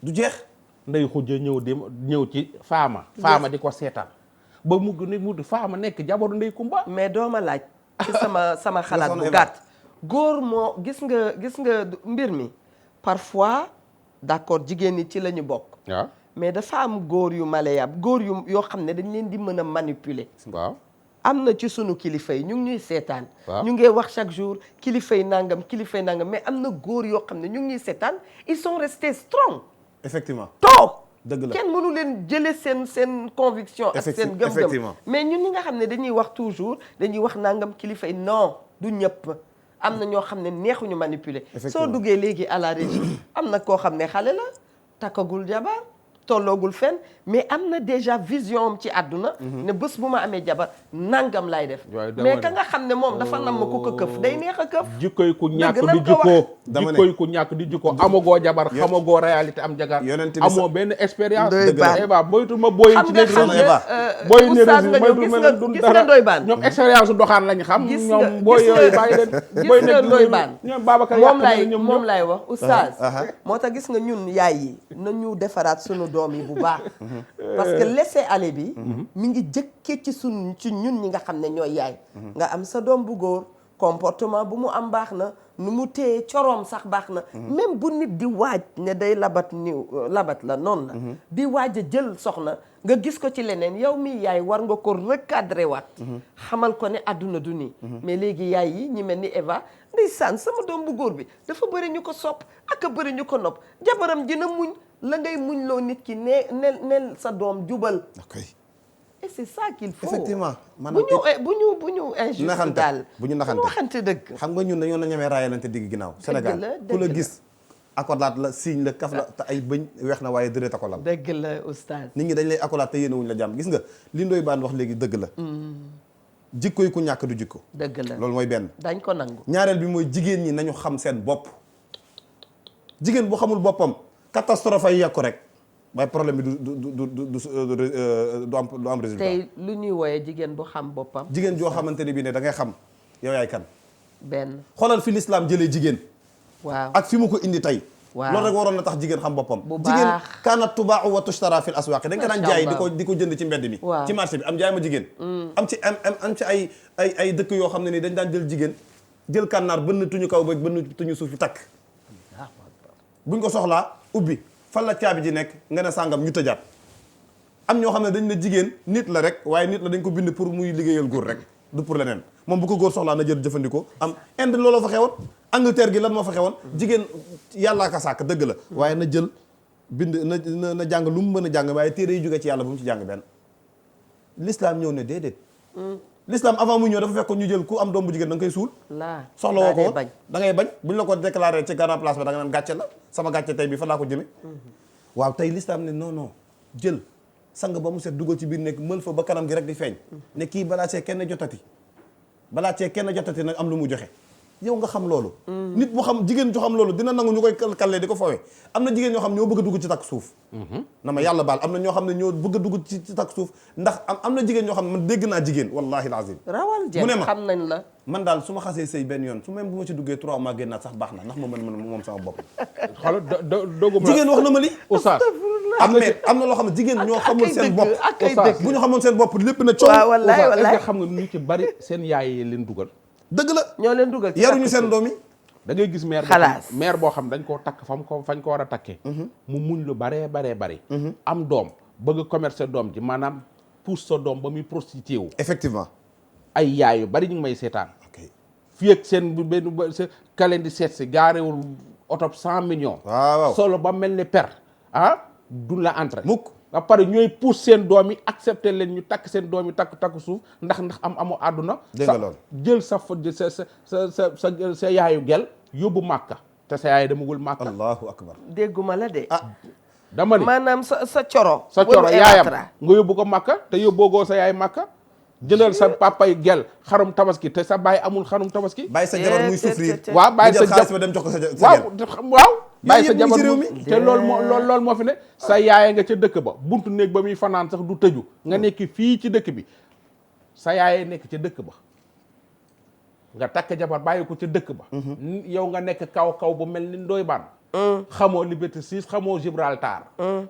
Speaker 5: du jeex.
Speaker 2: nday xujja ñëw ci faama di ko seetaan ba mu faama nekk jabaru ndey kumba
Speaker 1: mais dooma laaj ci sama xalaat bu gàtt góor moo gis nga mbir mi parfois d'accord jigéen ñi ci la ñu bokk
Speaker 2: waaw
Speaker 1: mais dafa am góor yu malléable góor yoo xam ne dañ leen di mën a manipuler
Speaker 2: waaw
Speaker 1: am na ci sunu kilifa yi ñu ngi ñuy seetaan
Speaker 2: waaw
Speaker 1: ñu ngi wax chaque jour kilifa yi nangam mais am na góor yoo xam ne ñu ngi ñuy seetaan ils sont restés strong
Speaker 5: effectivement
Speaker 1: toog
Speaker 5: dëgg la
Speaker 1: kenn mënu leen jëlee seen conviction ak seen gëm-gëm
Speaker 5: effectivement.
Speaker 1: mais ñun ñi nga xam ne dañuy wax toujours dañuy wax nangam kilifa yi non du ñëpp am na ñoo xam ne neexuñu manipuler soo duggee léegi à la régie am na koo xam ne xale la takkagul jabar tolloogul fenn mais am na déjà vision am ci àdduna ne bés bu ma amee jabar nangam lay def mais ka nga xam ne moom dafa nam ma ku ko këf day neex a këf
Speaker 2: jikkoy ku ñàkk
Speaker 1: dëgg
Speaker 2: di
Speaker 1: nañ ko wax.
Speaker 2: jikkoo
Speaker 5: Dama ne.
Speaker 2: jikkoy ku ñàkk di jikkoo amagoo jabar xamagoo réalité am jagar
Speaker 5: Yonent bi
Speaker 2: amoo benn expérience
Speaker 1: Ndoye Bane.
Speaker 2: Eva boytu ma booy
Speaker 1: xam
Speaker 2: ci
Speaker 1: nga
Speaker 2: nekk
Speaker 1: xam
Speaker 5: Eva.
Speaker 1: nga
Speaker 2: booy ne
Speaker 1: oustaz nga ñëw
Speaker 2: moytu
Speaker 1: gis
Speaker 2: ma
Speaker 1: nga
Speaker 2: ne du
Speaker 1: gis nga
Speaker 2: dara
Speaker 1: Ndoye Bane
Speaker 2: ñoom expérience su doxaan lañu xam
Speaker 1: gis
Speaker 2: ñoom
Speaker 1: nga
Speaker 2: booy
Speaker 1: gis nga-
Speaker 2: yooyu bàyyi leen
Speaker 1: gis
Speaker 2: booy
Speaker 1: nga
Speaker 2: nekk
Speaker 1: Ndoye Bane
Speaker 2: ñoom Babacar
Speaker 1: moom
Speaker 2: yàq
Speaker 1: laay
Speaker 2: na ñoom
Speaker 1: moom laay wax oustaz
Speaker 5: aha.
Speaker 1: moo tax gis nga ñun yaay yi nañu defaraat sunu doom yi bu baax parce que laisser aller bi mi ngi jëkkee ci ñun ñi nga xam ne ñooy yaay nga am sa doom bu góor comportement bu mu am baax na nu mu téye coroom sax baax na même bu nit di waaj ne day labat la noonu la di waaj a jël soxna nga gis ko ci leneen yow mi yaay war nga ko recadrer waat xamal ko ne àdduna du nii mais léegi yaay yi ñi mel ni Eva ndeysaan sama doom bu góor bi dafa bëri ñu ko sopp ak a bëri ñu ko nopp jabaram dina muñ la ngay muñ loo nit ki neel sa doom jubal
Speaker 5: ok
Speaker 1: et c'est ça qu'il faut
Speaker 5: effectivement
Speaker 1: bu ñu injuste
Speaker 5: naxante
Speaker 1: daal
Speaker 5: bu ñu naxante
Speaker 1: bu ñu waxante dëgg
Speaker 5: xam nga ñun dañoo na ñemee raayalante digg ginnaaw Sénégal ku la gis accolade la signe la kaf la te ay bëñ weex na waaye dërët ko lal
Speaker 1: dëgg la oustaz
Speaker 5: nit ñi dañ lay accolade te yéene wuñ la jàmm gis nga li Ndoye Bane wax léegi dëgg la jikko yi ku ñàkk du jikko
Speaker 1: dëgg la
Speaker 5: loolu mooy benn
Speaker 1: dañ ko nangu
Speaker 5: ñaareel bi mooy jigéen ñi nañu xam seen bopp jigéen bu xamul boppam catastrophe ay yàqu rek waaye problème bi du am résultat
Speaker 1: tey lu ñuy wooyee jigéen bu xam boppam
Speaker 5: jigéen joo xamante ne bii ne da ngay xam yow yaay kan
Speaker 1: benn
Speaker 5: xoolal fi l'islam jëlee jigéen
Speaker 1: waaw
Speaker 5: ak fi mu ko indi tey
Speaker 1: waaw
Speaker 5: loolu rek waroon na tax jigéen xam boppam
Speaker 1: bu
Speaker 5: jigéen
Speaker 1: baax
Speaker 5: kaanat tubaau wa tushtara fil aswaqi dañ ko daan jaay di ko jënd ci mbedd mi
Speaker 1: waaw
Speaker 5: ci marché bi am jaay ma jigéen am ci ay dëkk yoo xam ne ni dañ daan jël jigéen jël kànnaar bënn tuñu kaw ba bënn tuñu suuf fi takk buñ ko soxlaa ubbi fan la caabi ji nekk nga ne sàngam ñu tëjaat am ñoo xam ne dañ ne jigéen nit la rek waaye nit la dañ ko bind pour muy liggéeyal góor rek du pour leneen moom bu ko góor soxlaa na jël jëfandikoo am Inde looloo fa xewoon Angleterre gi lan moo fa xewoon jigéen yàllaa ka sàkk dëgg la waaye na jël bind na jàng lu mu mën a jàng waaye téere yi jógee ci yàlla bu mu ci jàng benn l'islam ñëw ne déedéet l'islam avant mu ñëw dafa fekk ñu jël ku am doom bu jigéen da nga koy suul soxla woo ko woon da ngay bañ buñ la ko déclaré ci grand place ba da nga naan gàcce la sama gàcce tey bi fa laa ko jëme waaw tey l'islam ne non jël sang ba mu set dugal ci biir nekk mël fa ba kanam gi rek di feeñ ne kii balaa cee kenn jotati nag am lu mu joxe yow nga xam loolu nit bu xam jigéen ju xam loolu dina nangu ñu koy kallee di ko fawee am na jigéen ñoo xam ñoo bëgg a dugg ci takk suuf na ma yàlla baal am na ñoo xam ne ñoo bëgg a dugg ci takk suuf ndax am na jigéen ñoo xam ne man dégg naa jigéen wallahi alazim
Speaker 1: rawal
Speaker 5: mu ne ma
Speaker 1: xam nañ la
Speaker 5: man daal su ma xasee sëy benn yoon su même bu ma ci duggee 3 mois génnaat sax baax na ndax ma mën moom sama bopp
Speaker 2: xoolal doguma
Speaker 5: jigéen wax na ma li
Speaker 2: oustaz
Speaker 5: am na loo xam ne jigéen ñoo xamul seen bopp
Speaker 1: ak ay dëgg
Speaker 5: bu ñu xamoon seen bopp lépp na coow
Speaker 1: waaw wallaay
Speaker 2: est-ce
Speaker 1: wallaay
Speaker 2: que xam nga ñu ci bari seen yaay yi leen dugal
Speaker 5: dëgg la
Speaker 1: ñoo leen dugal ci
Speaker 5: yaruñu seen doom yi
Speaker 2: da ngay gis maire
Speaker 1: Xalaas.
Speaker 2: maire boo xam dañ koo takk fañ ko war a takkee mu muñ lu baree bari am doom bëgg a commercer doom ji maanaam pousse sa doom ba muy prostitué wu
Speaker 5: effectivement
Speaker 2: ay yaay yu bari ñu ngi may seetaan
Speaker 5: ok
Speaker 2: fii ak seen benn ka leen di seet si gaarewul oto 100 millions
Speaker 5: waaw
Speaker 2: solo ba mel ni per du la entré
Speaker 5: mukk
Speaker 2: ba pare ñooy pousse seen doom yi accepté leen ñu takk seen doom yi takk suuf ndax amu àdduna
Speaker 5: dégg nga loolu
Speaker 2: jël sa yaayu gel yóbbu màkka te sa yaay demagul màkka
Speaker 5: allahu akbar
Speaker 1: dégguma la de
Speaker 2: dama ni
Speaker 1: maanaam sa coro
Speaker 2: yaayam nga yóbbu ko màkka te yóbboogoo sa yaay màkka jëlal sa papay gel xarum tabaski te sa baay amul xarum tabaski
Speaker 5: bàyyi sa jabar muy souffrir
Speaker 2: waaw bàyyi sa
Speaker 5: xaalis ba dem jox ko sa
Speaker 2: waaw bàyyi sa
Speaker 5: yëpp mu ngi
Speaker 2: jabar
Speaker 5: ci réew mi.
Speaker 2: te loolu moo fi ne sa yaay nga ca dëkk ba buntu néeg ba muy fanaan sax du tëju nga nekk fii ci dëkk bi sa yaay nekk ca dëkk ba nga takk jabar bàyyi ko ca dëkk ba yow nga nekk kaw bu mel ni Ndoye Bane xamoo Liberté 6 xamoo Gibraltar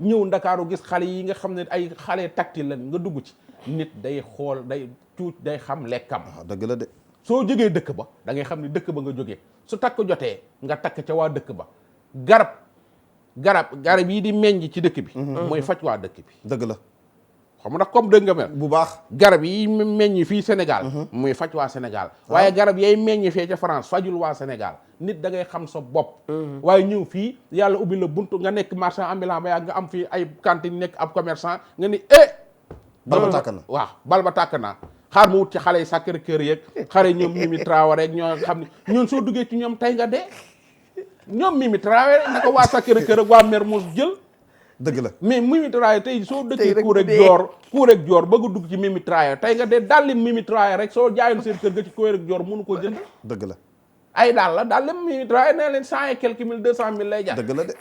Speaker 2: ñëw Ndakaaru gis xale yi nga xam ne ay xale tactile lan nga dugg ci nit day xool day tuuti day xam lekkam
Speaker 5: dëgg la de
Speaker 2: soo jógee dëkk ba da ngay xam ni dëkk ba nga jógee su takk jotee nga takk ca waa dëkk ba garab yi di meññ ci dëkk bi mooy faj waa dëkk bi
Speaker 5: dëgg la
Speaker 2: xam nga comme dëgg nga mel
Speaker 5: bu baax
Speaker 2: garab yi meññ fii Sénégal muy faj waa Sénégal waaye garab yay meññ fee ca France fajul waa Sénégal nit da ngay xam sa bopp waaye ñëw fii yàlla ubbi la buntu nga nekk marchand ambulant ba yàgg nga am fii ay cantine nekk ab commerçant nga ni
Speaker 5: bal ba tàkk na
Speaker 2: waaw bal ba tàkk na xaar ma wut ci xale yi Sacré-Cœur yeeg xare ñoom Mimi Traoré rek ñoo xam ne ñoon soo duggee ci ñoom tey nga dee ñoom Mimi Traoré na ko waa Sacré-Cœur ak waa Mermoz jël
Speaker 5: dëgg la
Speaker 2: mais Mimi Traoré tey soo dëkkee Cour ak Dior bëgg a dugg ci Mimi Traoré tey nga dee dalli Mimi Traoré rek soo jaayoon seen kër ga ci Cour ak Dior mënu ko jënd
Speaker 5: dëgg la
Speaker 2: ay daal Mimi Traoré nee leen 100 et quelques mille 200 000 lay jar
Speaker 5: dëgg la de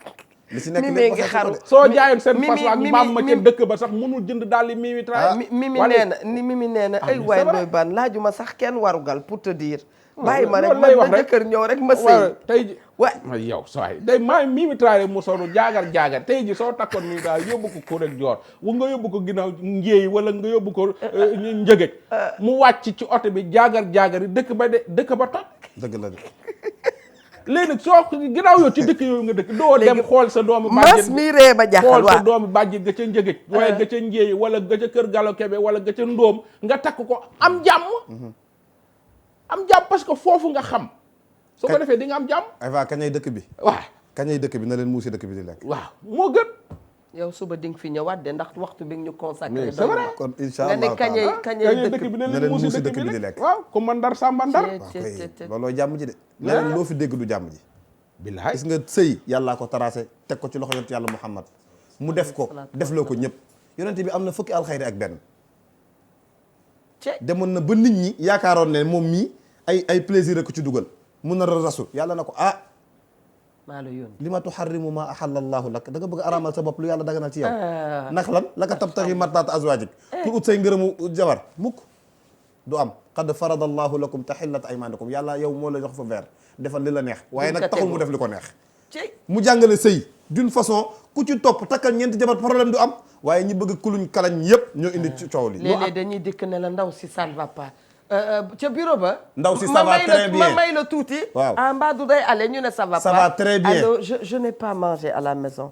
Speaker 5: li si nekk
Speaker 1: Mimi ngi xaru
Speaker 2: soo jaayoon seen fas ak mbaam ma ca dëkk ba sax mënul jënd daal li Mimi Traoré
Speaker 1: Mimi nee na ay waay Ndoye Bane laajuma sax kenn warugal pour te dire bàyyi ma rek
Speaker 2: lay wax
Speaker 1: ma jëkkër ñëw rek ma sëy
Speaker 2: tey ji
Speaker 1: waay
Speaker 2: yow saay day maa Mimi Traoré mu sonu jaagar tey ji soo takkoon Mimi Traoré yóbbu ko Cour ak Dior nga yóbbu ko ginnaaw njéey wala nga yóbbu ko njëgëj mu wàcc ci oto bi jaagar yi dëkk ba toj
Speaker 5: dëgg la de
Speaker 2: léegi nag soo ginnaaw yow ci dëkk yooyu nga dëkk doo dem xool sa doomu
Speaker 1: mas mi ree ba jaxal
Speaker 2: xool sa
Speaker 1: waaw
Speaker 2: doomu bàjjen ga ca njëgëj wala ga ca njéey wala ga ca kër Gallo Kebe wala ga ca Ndóom nga takk ko am jàmm parce que foofu nga xam soo ko defee di nga am jàmm
Speaker 5: Eva kañay dëkk bi
Speaker 2: waaw
Speaker 5: kañay dëkk bi na leen muusi dëkk bi di lekk
Speaker 2: waaw moo gën
Speaker 1: yow suba di nga fi ñëwaat de ndax waxtu bi ñu consacré
Speaker 2: mais c'est vrai
Speaker 5: kon incha
Speaker 1: nga ne
Speaker 5: allah
Speaker 1: kañay
Speaker 2: dëkk bi ne
Speaker 5: na
Speaker 2: leen
Speaker 5: leen
Speaker 2: muusi
Speaker 5: muusi
Speaker 2: dëkk bi
Speaker 5: di
Speaker 2: di
Speaker 5: lekk.
Speaker 2: lekk waaw ku ma ndar sàmba ndar
Speaker 5: waaw kay looloo jàmm ji de leneen loo fi dégg du jàmm ji
Speaker 2: billaay
Speaker 5: gis nga sëy yàllaa ko tracé teg ko ci loxo yonent yàlla Muhammad mu def ko defloo ko ñëpp yonent bi am na fukki alxayri ak benn demoon na ba nit ñi yaakaaroon ne moom mii ay plaisir rek ko ci dugal mun na rasu yàlla na ko
Speaker 1: maa la yónni
Speaker 5: li ma tuharrimu ma ahalla allahu lak da nga bëgg araamal sa bopp lu yàlla daganal ci yow ndax lan la ka tabtaxi mardaata azwaajik pour ut say ngërëmu jabar mukk du am qad farada allahu lakum tahillat aymanikum yàlla yow moo la jox fa ver defal li la neex waaye nag taxul mu def li ko neex mu jàngale sëy d'une façon ku ci topp takkal ñeenti jabar problème du am waaye ñi bëgg kuluñ kalañ yëpp ñoo indi ci coow li
Speaker 1: léeg-léeg dañuy dikk ne la ndaw si ça ne va pas ca bureau ba
Speaker 5: ndaw si ça va très bien
Speaker 1: ma may la tuuti
Speaker 5: waaw
Speaker 1: mbaa du day aller ñu ne ça va pas
Speaker 5: ça va très bien
Speaker 1: alors je n'ai pas mangé à la maison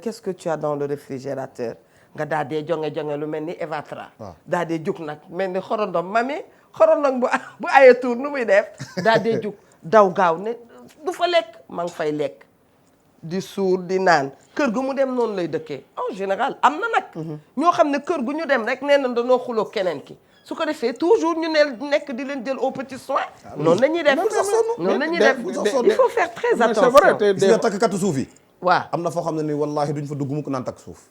Speaker 1: qu'est-ce que tu as dans le réfrigérateur nga daa dee jonge lu mel ni Evatra daa dee jug nag mel ni xorondom xorondom bu aye tuur nu muy def daa dee jug daw gaaw ne du fa lekk ma ngi fay lekk di suur di naan kër gu mu dem noonu lay dëkkee en général am na nag ñoo xam ne kër gu ñu dem rek nee na danoo xuloo keneen ki su ko defee toujours ñu nekk di leen jël au petit soin noonu la ñuy def noonu la ñuy def il faut faire très attention
Speaker 5: gis nga takkatu suuf yi
Speaker 1: waaw
Speaker 5: am na foo xam ne ni wallahi duñ fa dugg mukk naan takk suuf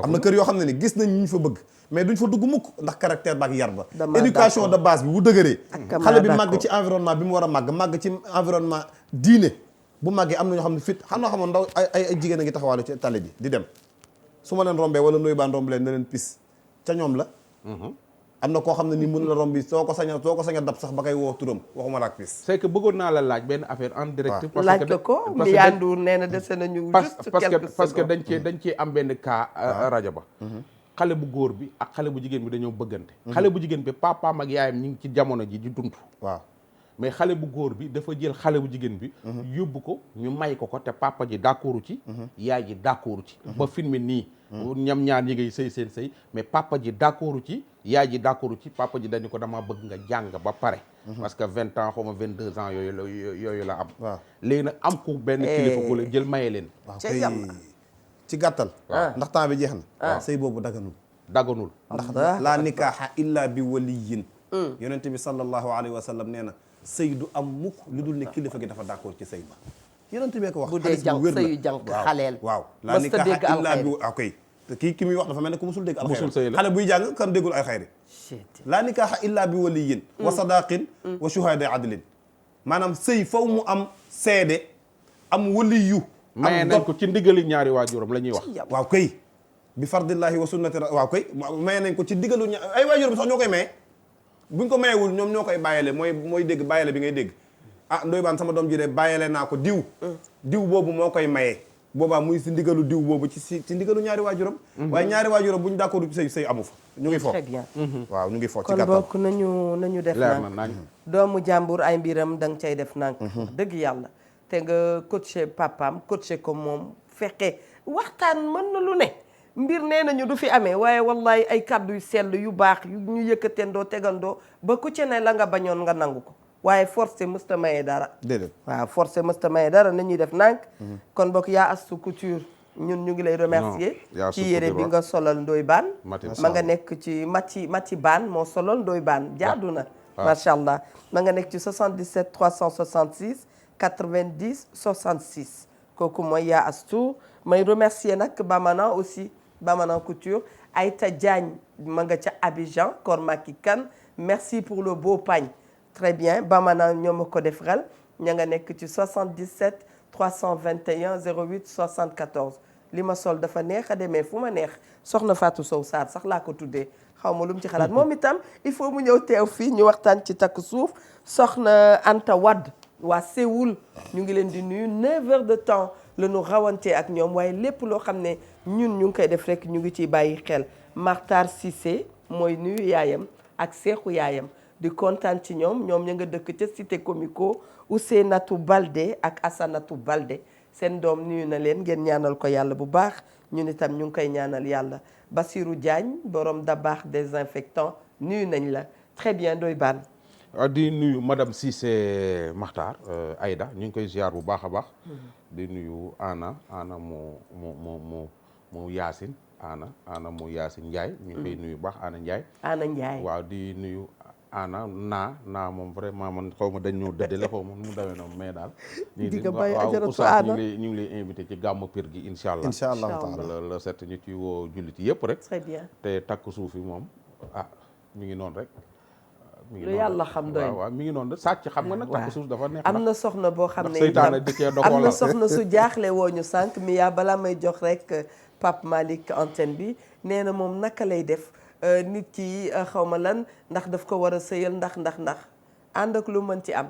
Speaker 5: am na kër yoo xam ne ni gis nañ ñu fa bëgg mais duñ fa dugg mukk ndax caractère ba ak yar ba
Speaker 1: Dama
Speaker 5: éducation de base bi bu dëgëree
Speaker 1: Ak
Speaker 5: xale bi
Speaker 1: maa
Speaker 5: màgg ci environnement bi mu war a màgg ci environnement diine bu màggee am na ñoo xam ne fit xam naa xamoon ndaw ay jigéen a ngi taxawaalu ci tali bi di dem su ma leen rombee wala nuyu baan romb leen ne leen pis ca ñoom la am na koo xam ne ni mun la romb bi soo ko sañ a dab sax ba koy woo turam waxuma la ak pis
Speaker 2: c'est que bëggoon naa la laaj benn affaire en direct
Speaker 1: laaj ko Mbiya Ndour nee na dese nañu juste
Speaker 2: parce que dañ cee am benn cas rajo ba xale bu góor bi ak xale bu jigéen bi dañoo bëggante xale bu jigéen bi papaam ak yaayam ñi ngi ci jamono ji di dund
Speaker 5: waaw
Speaker 2: mais xale bu góor bi dafa jël xale bu jigéen bi yóbbu ko ñu may ko te papa ji d'accordu ci yaay ji d'accordu ci ba film nii ñam ñaar ñi ngay sëy seen sëy mais papa ji d'accordu ci yaay ji d'accordu ci papa ji dañu ko dama bëgg nga jàng ba pare parce que 20 ans xaw ma 22 ans yooyu la am
Speaker 5: waaw
Speaker 2: léegi nag am ku benn kilifa gu la jël maye leen
Speaker 5: waaw kay ci gàttal ndax temps bi jeex na sëy boobu daganul ndax laa nikaaxa illa bi waliyin yonent bi sallallahu alayhi wa sallam nee na sëy du am mukk lu dul ne kilifa gi dafa d'accord ci sëy ba yonent bee ko wax
Speaker 1: bu dee jànq sëyu jànq xaleel
Speaker 5: waaw laa nikaaxa illa bi okay ki muy wax dafa mel ne ku musul dégg alxayri xale buy jàng kan déggul ay xayri laa nikaaxa illa bi waliyin wa sadaqin wa shuhada adlin maanaam sëy faw mu am seede am waliyu
Speaker 2: maye nañ ko ci ndigali ñaari waajuram la ñuy wax
Speaker 5: waaw kay bi fardillahi wa sunnati waaw kay maye nañ ko ci digalu ay waajuram sax ñoo koy maye buñ ko mayewul ñoom ñoo koy bàyyele mooy dégg bàyyele bi ngay dégg ah ndoy baan sama doom ji de bàyyele naa ko diw boobu moo koy maye boobaa muy si ndigalu diw boobu ci ndigalu ñaari waajuram waaye ñaari waajuram buñ d'accord ci sëy amu fa ñu ngi fo
Speaker 1: très bien
Speaker 5: waaw ñu ngi fo ci
Speaker 1: kon
Speaker 5: gàttal
Speaker 1: bokk nañu def
Speaker 2: leer na
Speaker 1: nànk
Speaker 2: nañ
Speaker 1: doomu jàmbur ay mbiram da nga cay def nànk dëgg yàlla te nga coaché papaam coaché ko moom fexe waxtaan mën na lu ne mbir nee nañu du fi amee waaye wallahi ay kàddu yu sell yu baax yu ñu yëkkatendoo tegandoo ba ku ci ne la nga bañoon nga nangu ko waaye forcé mësta maye dara
Speaker 5: déedéet
Speaker 1: waaw forcé mësta maye dara nañuy def nànk kon bokk yaa Astou Couture ñun ñu ngi lay remercier ci yére bi nga solal Ndoye Bane ma nga nekk ci Mati Bane moo solal Ndoye Bane jaadu na macha allah ma nga nekk ci 77 366 90 66 kooku mooy yaa Astou may remercier nag Bamana aussi Bamana Couture Aïta Diagne ma nga ca Abidjan Kormaki Kane merci pour le beau pagne très bien Bamana ñoo ma ko defaral ña nga nekk ci 77 321 08 74 li ma sol dafa neex a demee fu ma neex soxna Fatou Sow Sarr sax laa ko tuddee xaw ma lu mu ci xalaat moom itam il faut mu ñëw teew fii ñu waxtaan ci takk suuf soxna Anta Wade waa Séoul ñu ngi leen di nuyu 9 heures de temps la ñu rawante ak ñoom waaye lépp loo xam ne ñun ñu ngi koy def rek ñu ngi ciy bàyyi xel Martar Cissé mooy nuyu yaayam ak seexu yaayam di kontaan ci ñoom ña nga dëkk ca Cité Comico Ousseynatou Balde ak Assanatou Balde seen doom nuyu na leen ngeen ñaanal ko yàlla bu baax ñun itam ñu ngi koy ñaanal yàlla Bassirou Diagne borom Dabakh désinfectant nuyu nañ la très bien Ndoye Bane
Speaker 2: di nuyu madame Cissé Makhtar Aïda ñu ngi koy ziar bu baax a baax di nuyu Ana mu Yacine Ana mu Yacine Ndiaye ñu ngi koy nuyu bu baax Ana Ndiaye waaw di nuyu Ana naa moom vraiment man xaw ma dañ ñoo dëddale xaw ma mu demee noonu mais daal waaw Oustaz ñu ngi lay invité ci gàmmu Pire gi incha allah taala la set ñu ci woo jullit yëpp rek
Speaker 1: très bien te
Speaker 2: takk suuf yi moom mi ngi noonu rek
Speaker 1: lu yàlla xam doy
Speaker 2: waaw mi ngi noonu sàcc xam nga nag takk suuf dafa neex
Speaker 1: am na soxna boo xam ne
Speaker 2: seytaane dikkee doko
Speaker 1: am na soxna su jaaxle woo ñu sànq mi yaa balaa may jox rek Pape Malick antenne bi nee na moom naka lay def nit ki xaw ma lan ndax daf ko war a sëyal ndax ànd ak lu mën ci am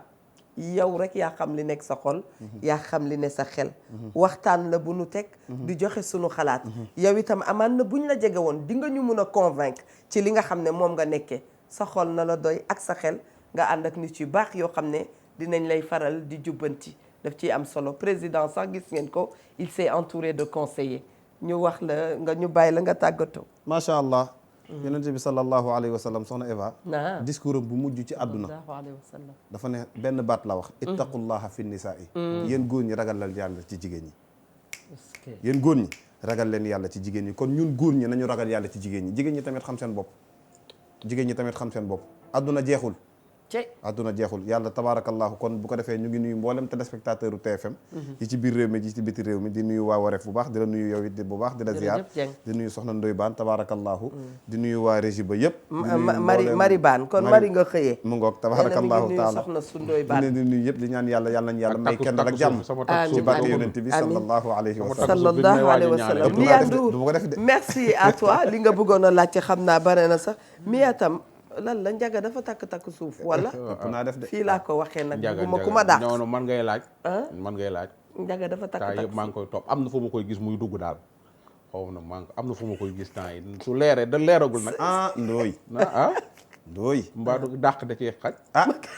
Speaker 1: yow rek yaa xam li nekk sa xol yaa xam li ne sa xel waxtaan la bu nu teg di joxe sunu xalaat yow itam amaan na buñ la jege woon di nga ñu mun a convaincre ci li nga xam ne moom nga nekkee sa xol na la doy ak sa xel nga ànd ak nit yu baax yoo xam ne dinañ lay faral di jubbanti daf ciy am solo président sax gis ngeen ko il s'est entouré de conseillers ñu wax la nga ñu bàyyi la nga tàggatoo
Speaker 5: macha allah yonente bi sallallahu alayhi wa sallam soxna Eva discours am bu mujj ci àdduna dafa ne benn baat la wax ittaqullaha fi nisaa yéen góor ñi ragal leen yàlla ci jigéen ñi yéen góor ñi ragal leen yàlla ci jigéen ñi kon ñun góor ñi nañu ragal yàlla ci jigéen ñi tamit xam seen bopp àdduna jeexul àdduna jeexul yàlla tabarakallahu kon bu ko defee ñu ngi nuyu mboolem téléspectateur u TFM yi ci biir réew mi yi ci biti réew mi di nuyu waa Wareef bu baax di la nuyu yow it bu baax di la ziar di nuyu soxna Ndoy Baan tabarakallahu di nuyu waa régie ba yëpp
Speaker 1: Mari Baan kon Mari nga xëyee
Speaker 5: mu ngoog tabarakallahu taala
Speaker 1: soxna su Ndoy Baan
Speaker 5: di nuyu yëpp di ñaan yàlla nañu yàlla may kenn ak jàmm ci barke yonent bi sallallahu alayhi wa sallam
Speaker 1: Mia Ndour merci à toi li nga bëggoon a laajte xam naa bare na sax Mia tam lan la Njaga dafa takk suuf wala
Speaker 5: naa def de
Speaker 1: fii laa ko waxee nag bu ma ku ma daax
Speaker 2: non man ngay laaj
Speaker 1: Njaga dafa takk
Speaker 2: yëpp maa ngi koy topp am na fu ma koy gis muy dugg daal xaw na maa am na fu ma koy gis temps yi su leeree da leeragul nag
Speaker 5: ndooy ndooy
Speaker 2: mbaa du dàq da cee xaj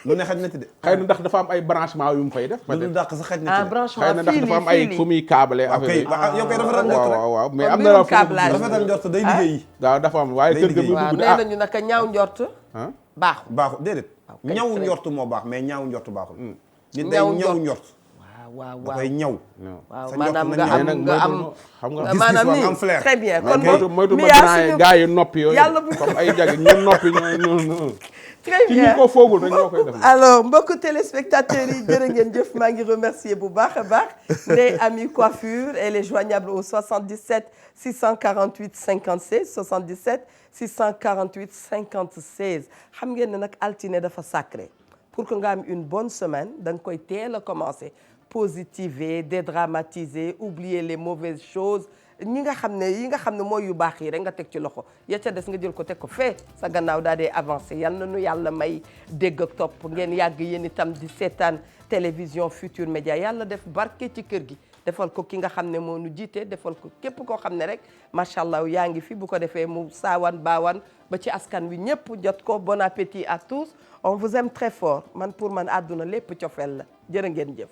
Speaker 5: lu ne xaj na ci de
Speaker 2: xëy na ndax dafa am ay branchement yu mu fay def
Speaker 5: lu dàq sa xaj na ci de
Speaker 2: xëy na ndax dafa am ay fu muy câble affaire
Speaker 5: yow koy rafetal njort rek
Speaker 2: waaw mais am na
Speaker 5: rafetal njort day liggéey
Speaker 2: waaw dafa am waaye kër ga muy dugg
Speaker 1: nee nañu naka ñaaw njort
Speaker 5: baaxul déedéet ñaw njort moo baax mais ñaaw njort baaxul nit day ñaw njort
Speaker 1: waaw
Speaker 5: da koy ñaw
Speaker 1: waaw maanaam nga am
Speaker 2: xam nga
Speaker 1: maanaam nii
Speaker 5: am flair
Speaker 1: très bien kon
Speaker 2: moytu ma grand gars yi noppi yooyu comme ay jag ñun noppi ñoo
Speaker 1: très bien
Speaker 2: ci ñi ko foogul rek ñoo koy def
Speaker 1: alors mbokku téléspectateurs yi jërë ngeen jëf maa ngi remercier bu baax a baax Ndeye Amy Coiffure elle est joignable au 77 648 56 77 648 56 xam ngeen ne nag altine dafa sacré pour que nga am une bonne semaine da nga koy teel a commencer positiver dédramatiser oublier les mauvaises choses yi nga xam ne mooy yu baax yi rek nga teg ci loxo ya ca des nga jël ko teg ko fee sa gannaaw daa dee avancé yal na nu yàlla may dégg ak topp ngeen yàgg yéen itam di seetaan télévision Futur Média yàlla def barke ci kër gi defal ko ki nga xam ne moo nu jiite defal ko képp koo xam ne rek macha allah yaa ngi fi bu ko defee mu saawan baawan ba ci askan wi ñëpp jot ko bon appétit à tous on vous aime très fort man pour man àdduna lépp cofeel la jërë ngeen jëf